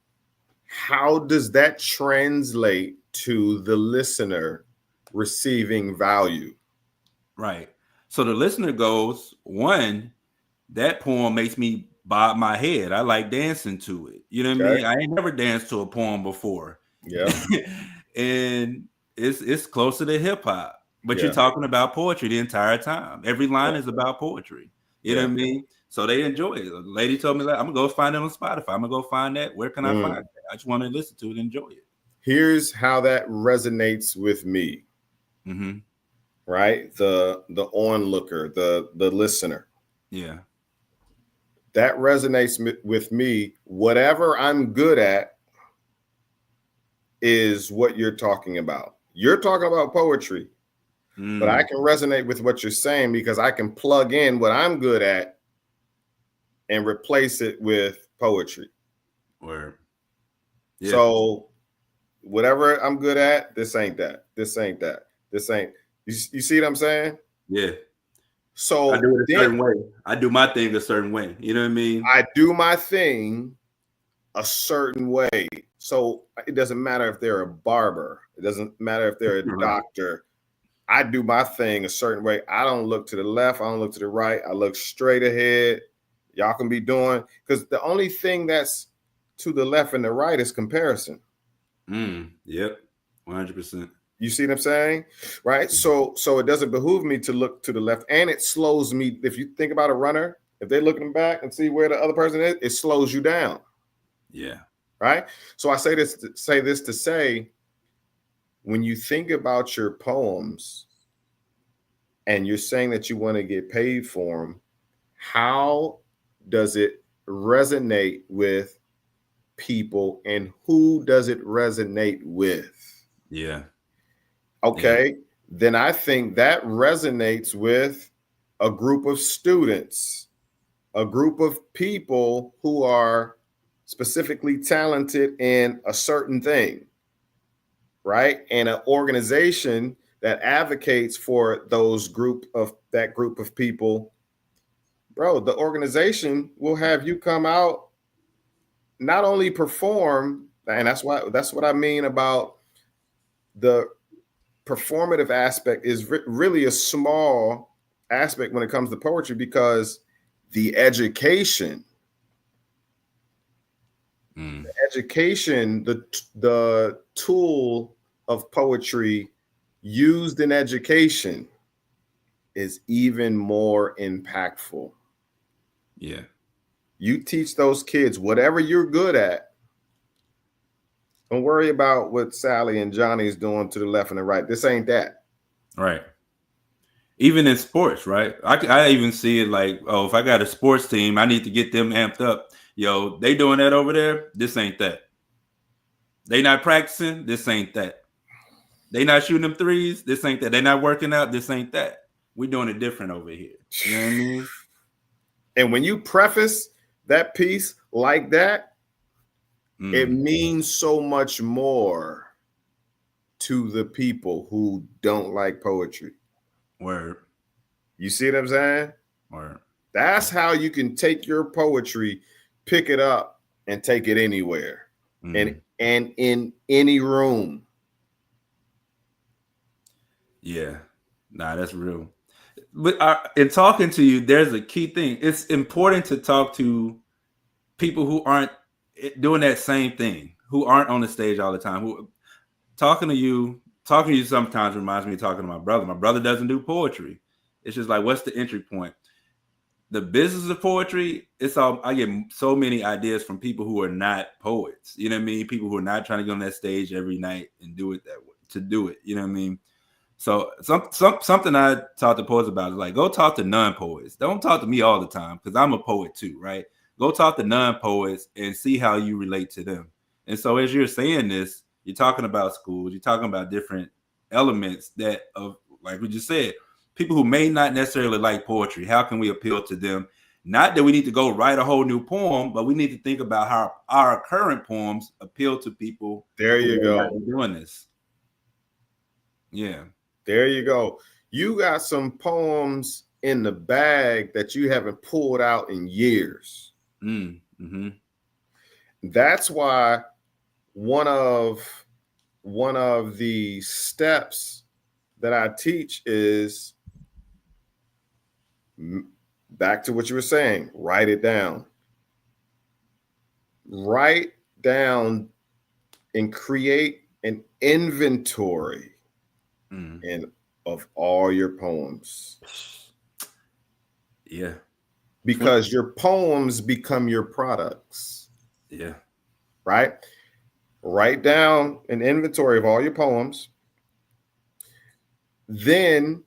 how does that translate to the listener receiving value? Right. So the listener goes, one, that poem makes me bob my head. I like dancing to it. You know what I mean? I ain't never danced to a poem before. Yeah. And it's closer to hip hop. But you're talking about poetry the entire time. Every line is about poetry. You know what I mean? So they enjoy it. A lady told me, like, I'm gonna go find it on Spotify. I'm gonna go find that. Where can I find it? I just want to listen to it and enjoy it. Here's how that resonates with me. Mm-hmm. Right? The onlooker, the listener. Yeah. That resonates with me. Whatever I'm good at is what you're talking about. You're talking about poetry. But I can resonate with what you're saying because I can plug in what I'm good at and replace it with poetry. Word. Yeah. So whatever I'm good at, this ain't that. This ain't that. This ain't. You see what I'm saying? Yeah. So I do it a certain way. I do my thing a certain way. You know what I mean? I do my thing a certain way. So it doesn't matter if they're a barber. It doesn't matter if they're a doctor. I do my thing a certain way. I don't look to the left. I don't look to the right. I look straight ahead. Y'all can be doing, because the only thing that's to the left and the right is comparison. Yep. 100%. You see what I'm saying? Right. So it doesn't behoove me to look to the left, and it slows me. If you think about a runner, if they're looking back and see where the other person is, it slows you down. Yeah. Right. So I say this to say, when you think about your poems and you're saying that you want to get paid for them, how does it resonate with people, and who does it resonate with? Yeah. Okay. Yeah. Then I think that resonates with a group of students, a group of people who are specifically talented in a certain thing. Right. And an organization that advocates for that group of people, bro, the organization will have you come out, not only perform, and that's what I mean about the performative aspect is really a small aspect when it comes to poetry, because the education, the tool of poetry used in education is even more impactful. Yeah. You teach those kids whatever you're good at. Don't worry about what Sally and Johnny is doing to the left and the right. This ain't that. Right. Even in sports, right? I even see it like, oh, if I got a sports team, I need to get them amped up. Yo, they doing that over there. This ain't that. They not practicing. This ain't that. They not shooting them threes. This ain't that. They not working out. This ain't that. We doing it different over here. You know what I mean? And when you preface that piece like that, it means so much more to the people who don't like poetry. Word. You see what I'm saying? Word. That's how you can take your poetry, pick it up, and take it anywhere, and in any room. Yeah, nah, that's real. But in talking to you, there's a key thing. It's important to talk to people who aren't doing that same thing, who aren't on the stage all the time. Who talking to you sometimes reminds me of talking to my brother. My brother doesn't do poetry. It's just like, what's the entry point? The business of poetry, I get so many ideas from people who are not poets. You know what I mean? People who are not trying to get on that stage every night and do it that way, to do it. You know what I mean? So something I talk to poets about is like, go talk to non-poets. Don't talk to me all the time, because I'm a poet too, right? Go talk to non-poets and see how you relate to them. And so as you're saying this, you're talking about schools, you're talking about different elements like we just said, people who may not necessarily like poetry. How can we appeal to them? Not that we need to go write a whole new poem, but we need to think about how our current poems appeal to people. There you go. Doing this. Yeah. There you go. You got some poems in the bag that you haven't pulled out in years. Mm-hmm. That's why one of the steps that I teach is back to what you were saying. Write it down. Write down and create an inventory of all your poems. Yeah. Because your poems become your products. Yeah. Right? Write down an inventory of all your poems. Then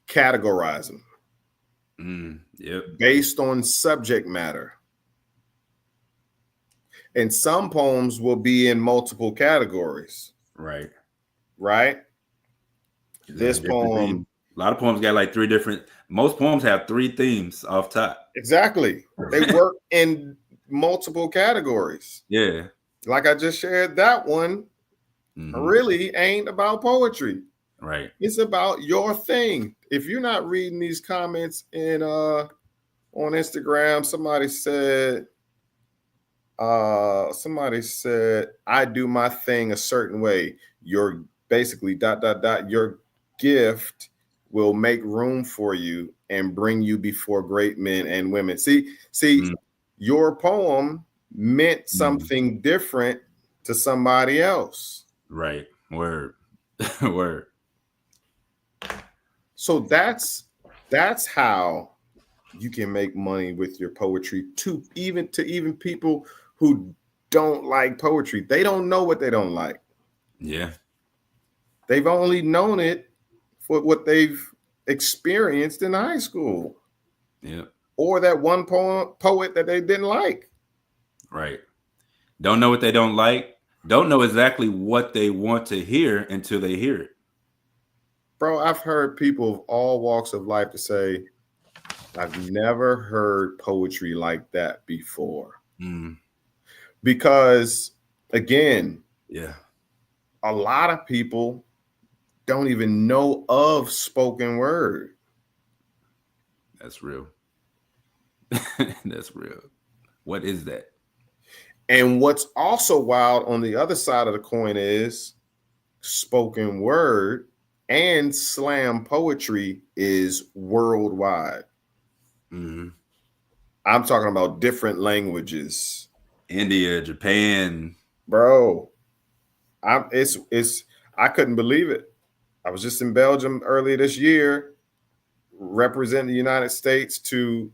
categorize them. Yep. Based on subject matter. And some poems will be in multiple categories. Right. Right? This poem. A lot of poems got like three different. Most poems have three themes off top. Exactly. They work in multiple categories. Yeah. Like I just shared, that one really ain't about poetry. Right. It's about your thing. If you're not reading these comments in on Instagram, somebody said, I do my thing a certain way. You're basically ... Your gift will make room for you and bring you before great men and women. See, your poem meant something different to somebody else. Right. Word. Word. So that's how you can make money with your poetry to even people who don't like poetry. They don't know what they don't like. Yeah. They've only known it for what they've experienced in high school. Yeah. Or that one poet that they didn't like. Right. Don't know what they don't like. Don't know exactly what they want to hear until they hear it. Bro, I've heard people of all walks of life to say, I've never heard poetry like that before. Because, again, a lot of people don't even know of spoken word. That's real. That's real. What is that? And what's also wild on the other side of the coin is spoken word and slam poetry is worldwide. I'm talking about different languages. India, Japan. Bro, I couldn't believe it. I was just in Belgium earlier this year, representing the United States to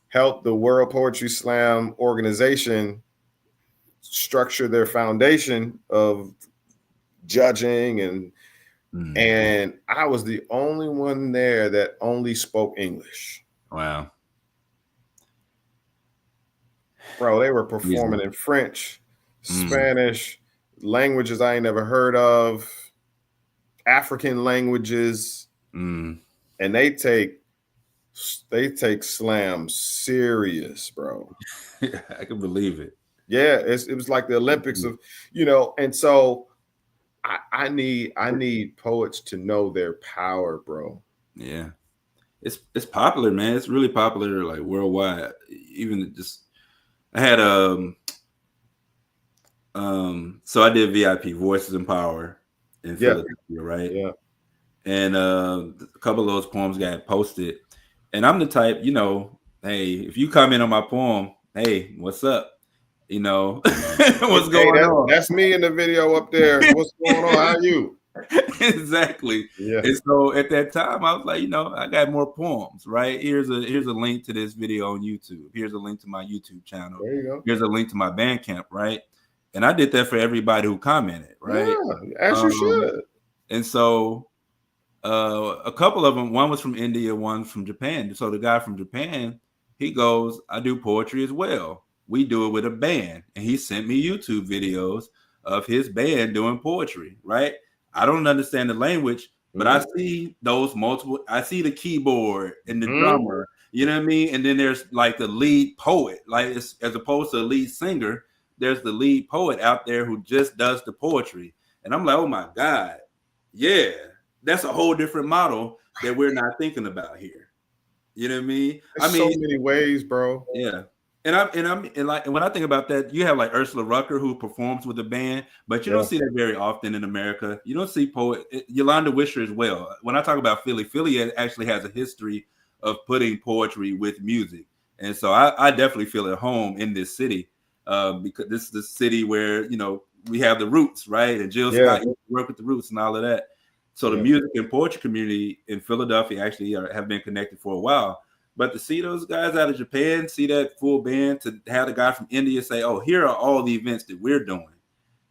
help the World Poetry Slam organization structure their foundation of judging and I was the only one there that only spoke English. Wow. Bro, they were performing in French, Spanish, languages I ain't never heard of, African languages, and they take slam serious, bro. I can believe it. Yeah, it was like the Olympics of, and so I need poets to know their power, bro. Yeah. It's popular, man. It's really popular, like worldwide. Even just I had so I did VIP Voices in Power in Philadelphia, right? Yeah. And a couple of those poems got posted. And I'm the type, hey, if you comment on my poem, hey, what's up? What's going on? That's me in the video up there. What's going on? How are you? Exactly. Yeah. And so at that time, I was like, I got more poems, right? Here's a link to this video on YouTube. Here's a link to my YouTube channel. There you go. Here's a link to my Bandcamp, right? And I did that for everybody who commented, right? Yeah, as you should. And so a couple of them, one was from India, one from Japan. So the guy from Japan, he goes, I do poetry as well. We do it with a band. And he sent me YouTube videos of his band doing poetry, right? I don't understand the language, But I see those multiple. I see the keyboard and the Mm-hmm. drummer. You know what I mean? And then there's like the lead poet, like it's, as opposed to the lead singer. There's the lead poet out there who just does the poetry, and I'm like, oh my god, yeah, that's a whole different model that we're not thinking about here. You know what I mean? There's so many ways, bro. Yeah. And when I think about that, you have like Ursula Rucker who performs with a band, but you don't see that very often in America. You don't see Yolanda Wisher as well. When I talk about Philly actually has a history of putting poetry with music, and so I definitely feel at home in this city because this is the city where we have the Roots, right? And Jill Scott used to work with the Roots and all of that. So the music and poetry community in Philadelphia actually have been connected for a while. But to see those guys out of Japan, see that full band, to have the guy from India say, oh, here are all the events that we're doing.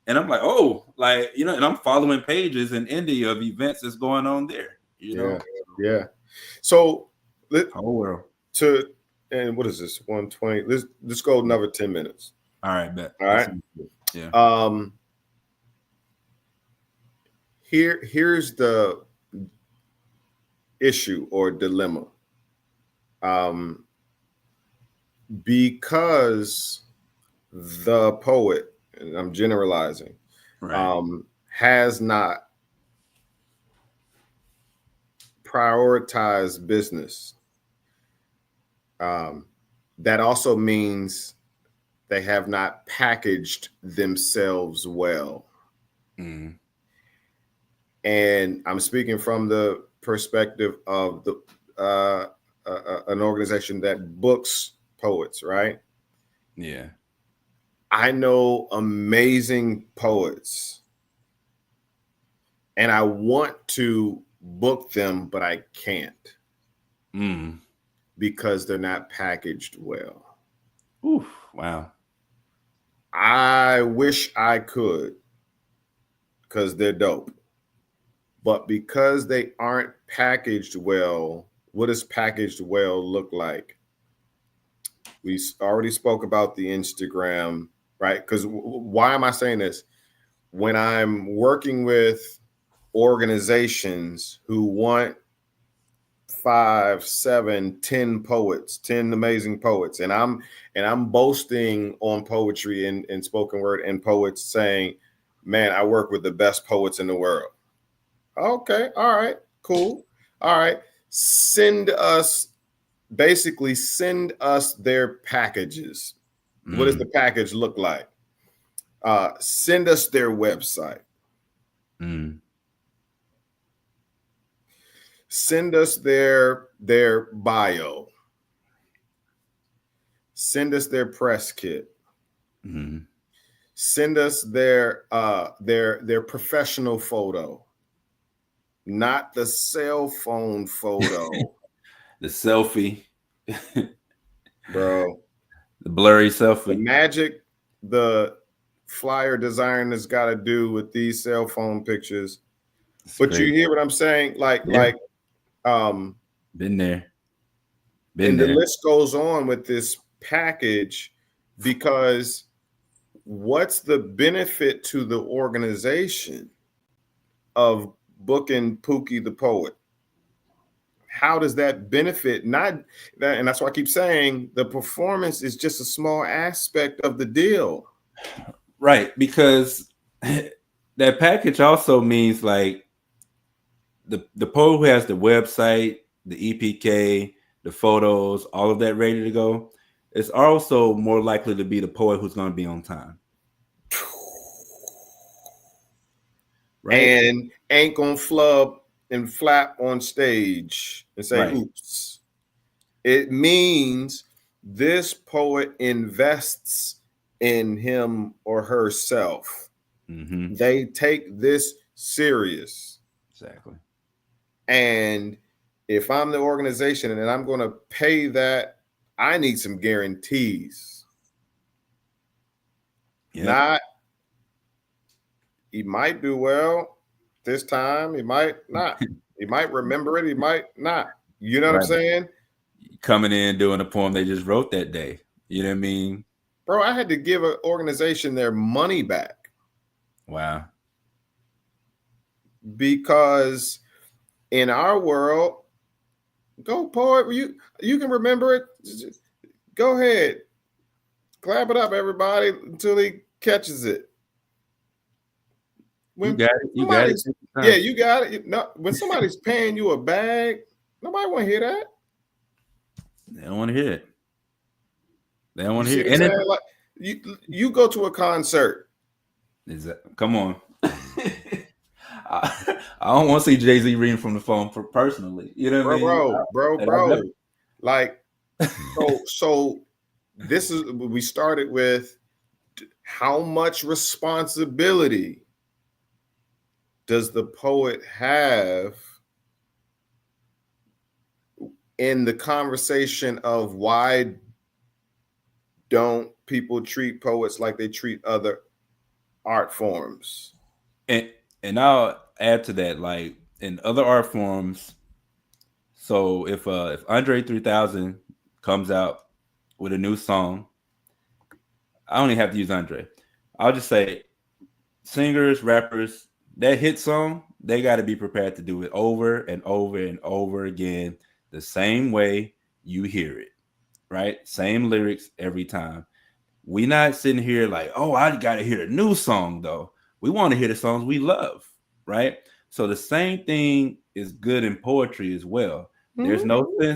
And I'm like, oh, and I'm following pages in India of events that's going on there, Yeah. So, whole world. And what is this? 120. Let's go another 10 minutes. All right, bet. All right. Yeah. Here's the issue or dilemma. Because the poet, and I'm generalizing, has not prioritized business. That also means they have not packaged themselves well. Mm. And I'm speaking from the perspective of an organization that books poets, right? Yeah. I know amazing poets, and I want to book them, but I can't because they're not packaged well. Oof, wow. I wish I could because they're dope. But because they aren't packaged well, what does packaged well look like? We already spoke about the Instagram, right? Because why am I saying this? When I'm working with organizations who want 5, 7, 10 poets, 10 amazing poets, and I'm boasting on poetry and spoken word and poets saying, man, I work with the best poets in the world. Okay, all right, cool. All right. Send us their packages. What does the package look like? Send us their website. Send us their bio. Send us their press kit. Send us their professional photo, not the cell phone photo. The selfie. Bro. The blurry selfie. The magic the flyer designers got to do with these cell phone pictures. But you hear what I'm saying? Been there. The list goes on with this package, because what's the benefit to the organization of booking Pookie the poet? How does that benefit? Not that, and that's why I keep saying the performance is just a small aspect of the deal. Right, because that package also means like the poet who has the website, the EPK, the photos, all of that ready to go, it's also more likely to be the poet who's going to be on time. Right? And ain't gonna flub and flap on stage and say, oops. It means this poet invests in him or herself. They take this serious. Exactly. And if I'm the organization and I'm going to pay that, I need some guarantees. Not, he might do well this time. He might not. He might remember it. He might not. You know what I'm saying? Coming in, doing a poem they just wrote that day. You know what I mean? Bro, I had to give an organization their money back. Wow. Because in our world, go poet. You can remember it. Go ahead, clap it up, everybody, until he catches it. When you got it. You got it. Yeah, you got it. No, when somebody's paying you a bag, nobody want to hear that. They don't want to hear it. They don't want to hear it. And like, you go to a concert. Come on. I don't want to see Jay-Z reading from the phone personally. You know what I mean? Bro. Like, so this is, we started with how much responsibility does the poet have in the conversation of why don't people treat poets like they treat other art forms? And I'll add to that, like in other art forms. So if Andre 3000 comes out with a new song, I don't even have to use Andre. I'll just say singers, rappers, that hit song, they got to be prepared to do it over and over and over again, the same way you hear it, right? Same lyrics every time. We not sitting here like, oh, I got to hear a new song though. We want to hear the songs we love, right? So the same thing is good in poetry as well. Mm-hmm.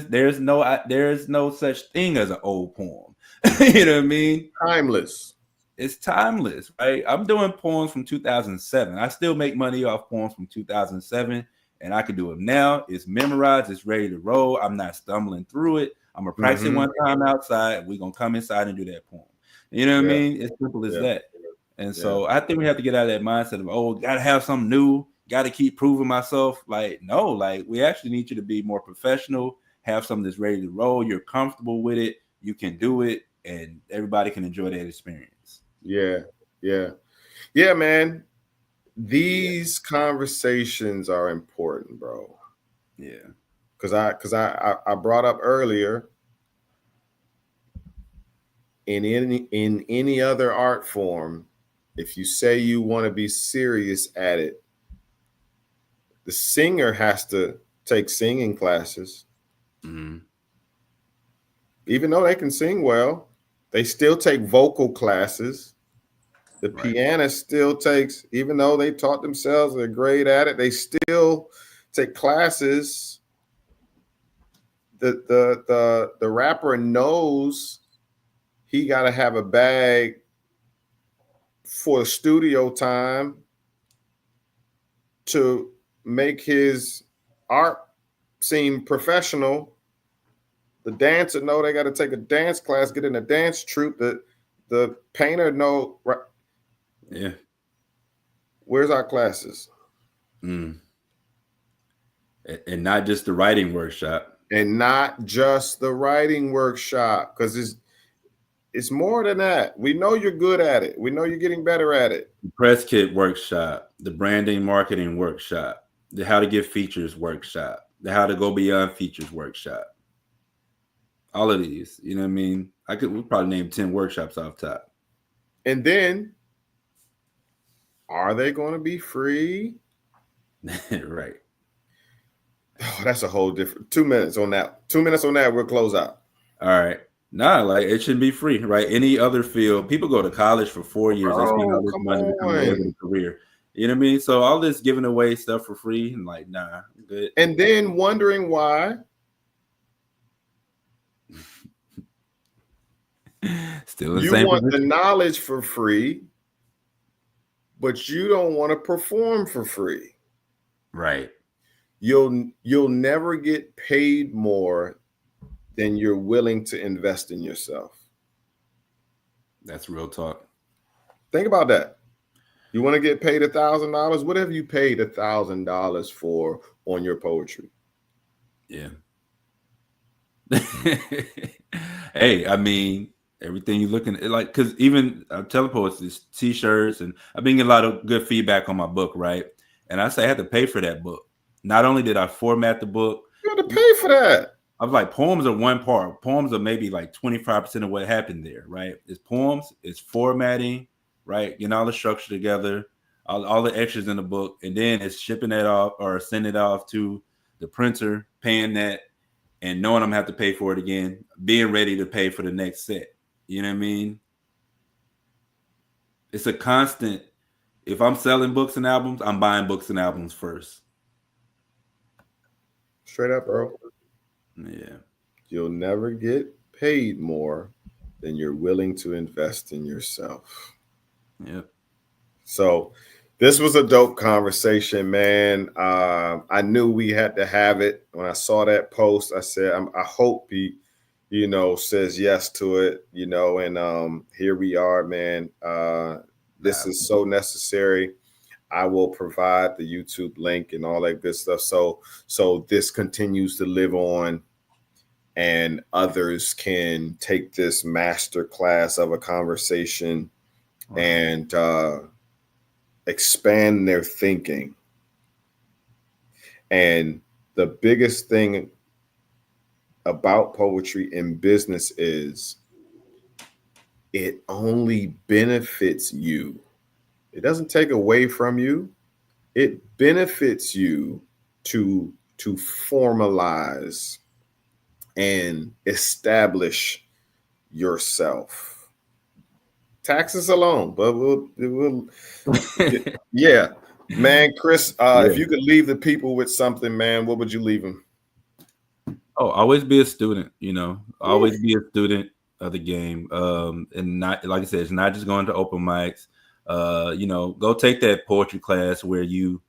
There's no such thing as an old poem. You know what I mean? Timeless. It's timeless, right? I'm doing poems from 2007. I still make money off poems from 2007, and I can do it now. It's memorized. It's ready to roll. I'm not stumbling through it. I'm going to practice it one time outside. We're going to come inside and do that poem. You know what I mean? It's simple as that. And so I think we have to get out of that mindset of, oh, got to have something new. Got to keep proving myself. Like, no, like we actually need you to be more professional, have something that's ready to roll. You're comfortable with it. You can do it, and everybody can enjoy that experience. Yeah, man. These conversations are important, bro. Yeah. Because I brought up earlier, in any other art form, if you say you want to be serious at it, the singer has to take singing classes. Mm-hmm. Even though they can sing well, they still take vocal classes. The pianist still takes, even though they taught themselves, they're great at it, they still take classes. The rapper knows he got to have a bag for studio time to make his art seem professional. The dancer know they got to take a dance class, get in a dance troupe. The painter know. Yeah. Where's our classes? And not just the writing workshop. And not just the writing workshop, because it's more than that. We know you're good at it. We know you're getting better at it. The press kit workshop, the branding marketing workshop, the how to get features workshop, the how to go beyond features workshop. All of these, you know what I mean? We probably name 10 workshops off top. And then, are they going to be free? Right. Oh, that's a whole different 2 minutes on that. 2 minutes on that, we'll close out. All right. Nah, like it shouldn't be free, right? Any other field, people go to college for 4 years. They spend all this money to become a career. You know what I mean? So all this giving away stuff for free, and like, nah, good. And then wondering why. Still the you same want position. The knowledge for free, but you don't want to perform for free. Right. You'll never get paid more than you're willing to invest in yourself. That's real talk. Think about that. You want to get paid $1,000? What have you paid $1,000 for on your poetry? Yeah. Hey, I mean, everything you're looking at, like, because even telling poets is t-shirts, and I've been getting a lot of good feedback on my book, right? And I say I had to pay for that book. Not only did I format the book, you had to pay for that. I was like, poems are one part. Poems are maybe like 25% of what happened there, right? It's poems, it's formatting, right? Getting all the structure together, all the extras in the book, and then it's shipping it off or sending it off to the printer, paying that, and knowing I'm gonna have to pay for it again, being ready to pay for the next set. You know what I mean? It's a constant. If I'm selling books and albums, I'm buying books and albums first. Straight up, bro. Yeah. You'll never get paid more than you're willing to invest in yourself. Yep. So this was a dope conversation, man. I knew we had to have it. When I saw that post, I said, I hope he, says yes to it, and here we are, man. This is so necessary. I will provide the YouTube link and all that good stuff. So this continues to live on, and others can take this master class of a conversation and expand their thinking. And the biggest thing about poetry in business is it only benefits you. It doesn't take away from you. It benefits you to formalize and establish yourself. Taxes alone, but we'll yeah, man. Chris, if you could leave the people with something, man, what would you leave them? Oh, always be a student. Always be a student of the game. And not, like I said, it's not just going to open mics. Go take that poetry class where you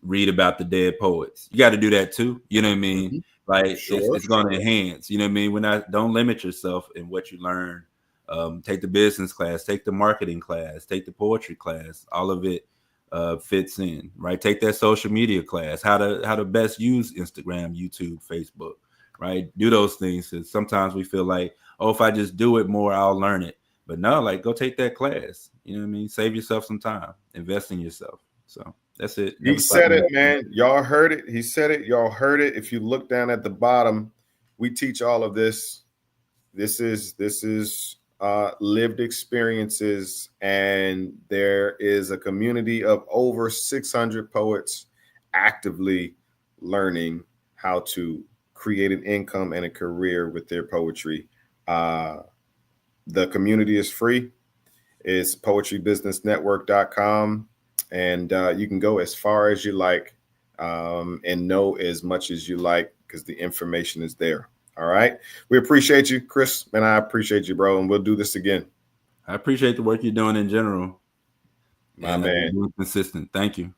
read about the dead poets. You got to do that too. You know what I mean? Mm-hmm. Like it's going to enhance. You know what I mean? Don't limit yourself in what you learn. Take the business class, take the marketing class, take the poetry class. All of it fits in, right? Take that social media class, how to best use Instagram, YouTube, Facebook, right? Do those things. Because sometimes we feel like, oh, if I just do it more, I'll learn it. But no, like go take that class. You know what I mean? Save yourself some time. Invest in yourself. So that's it. He said it, man. Y'all heard it. He said it. Y'all heard it. If you look down at the bottom, we teach all of this. This is lived experiences, and there is a community of over 600 poets actively learning how to create an income and a career with their poetry. The community is free. It's poetrybusinessnetwork.com, and you can go as far as you like and know as much as you like because the information is there. All right. We appreciate you, Chris, and I appreciate you, bro. And we'll do this again. I appreciate the work you're doing in general. My man. Being consistent. Thank you.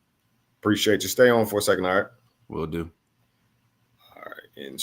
Appreciate you. Stay on for a second. All right. Will do. All right. And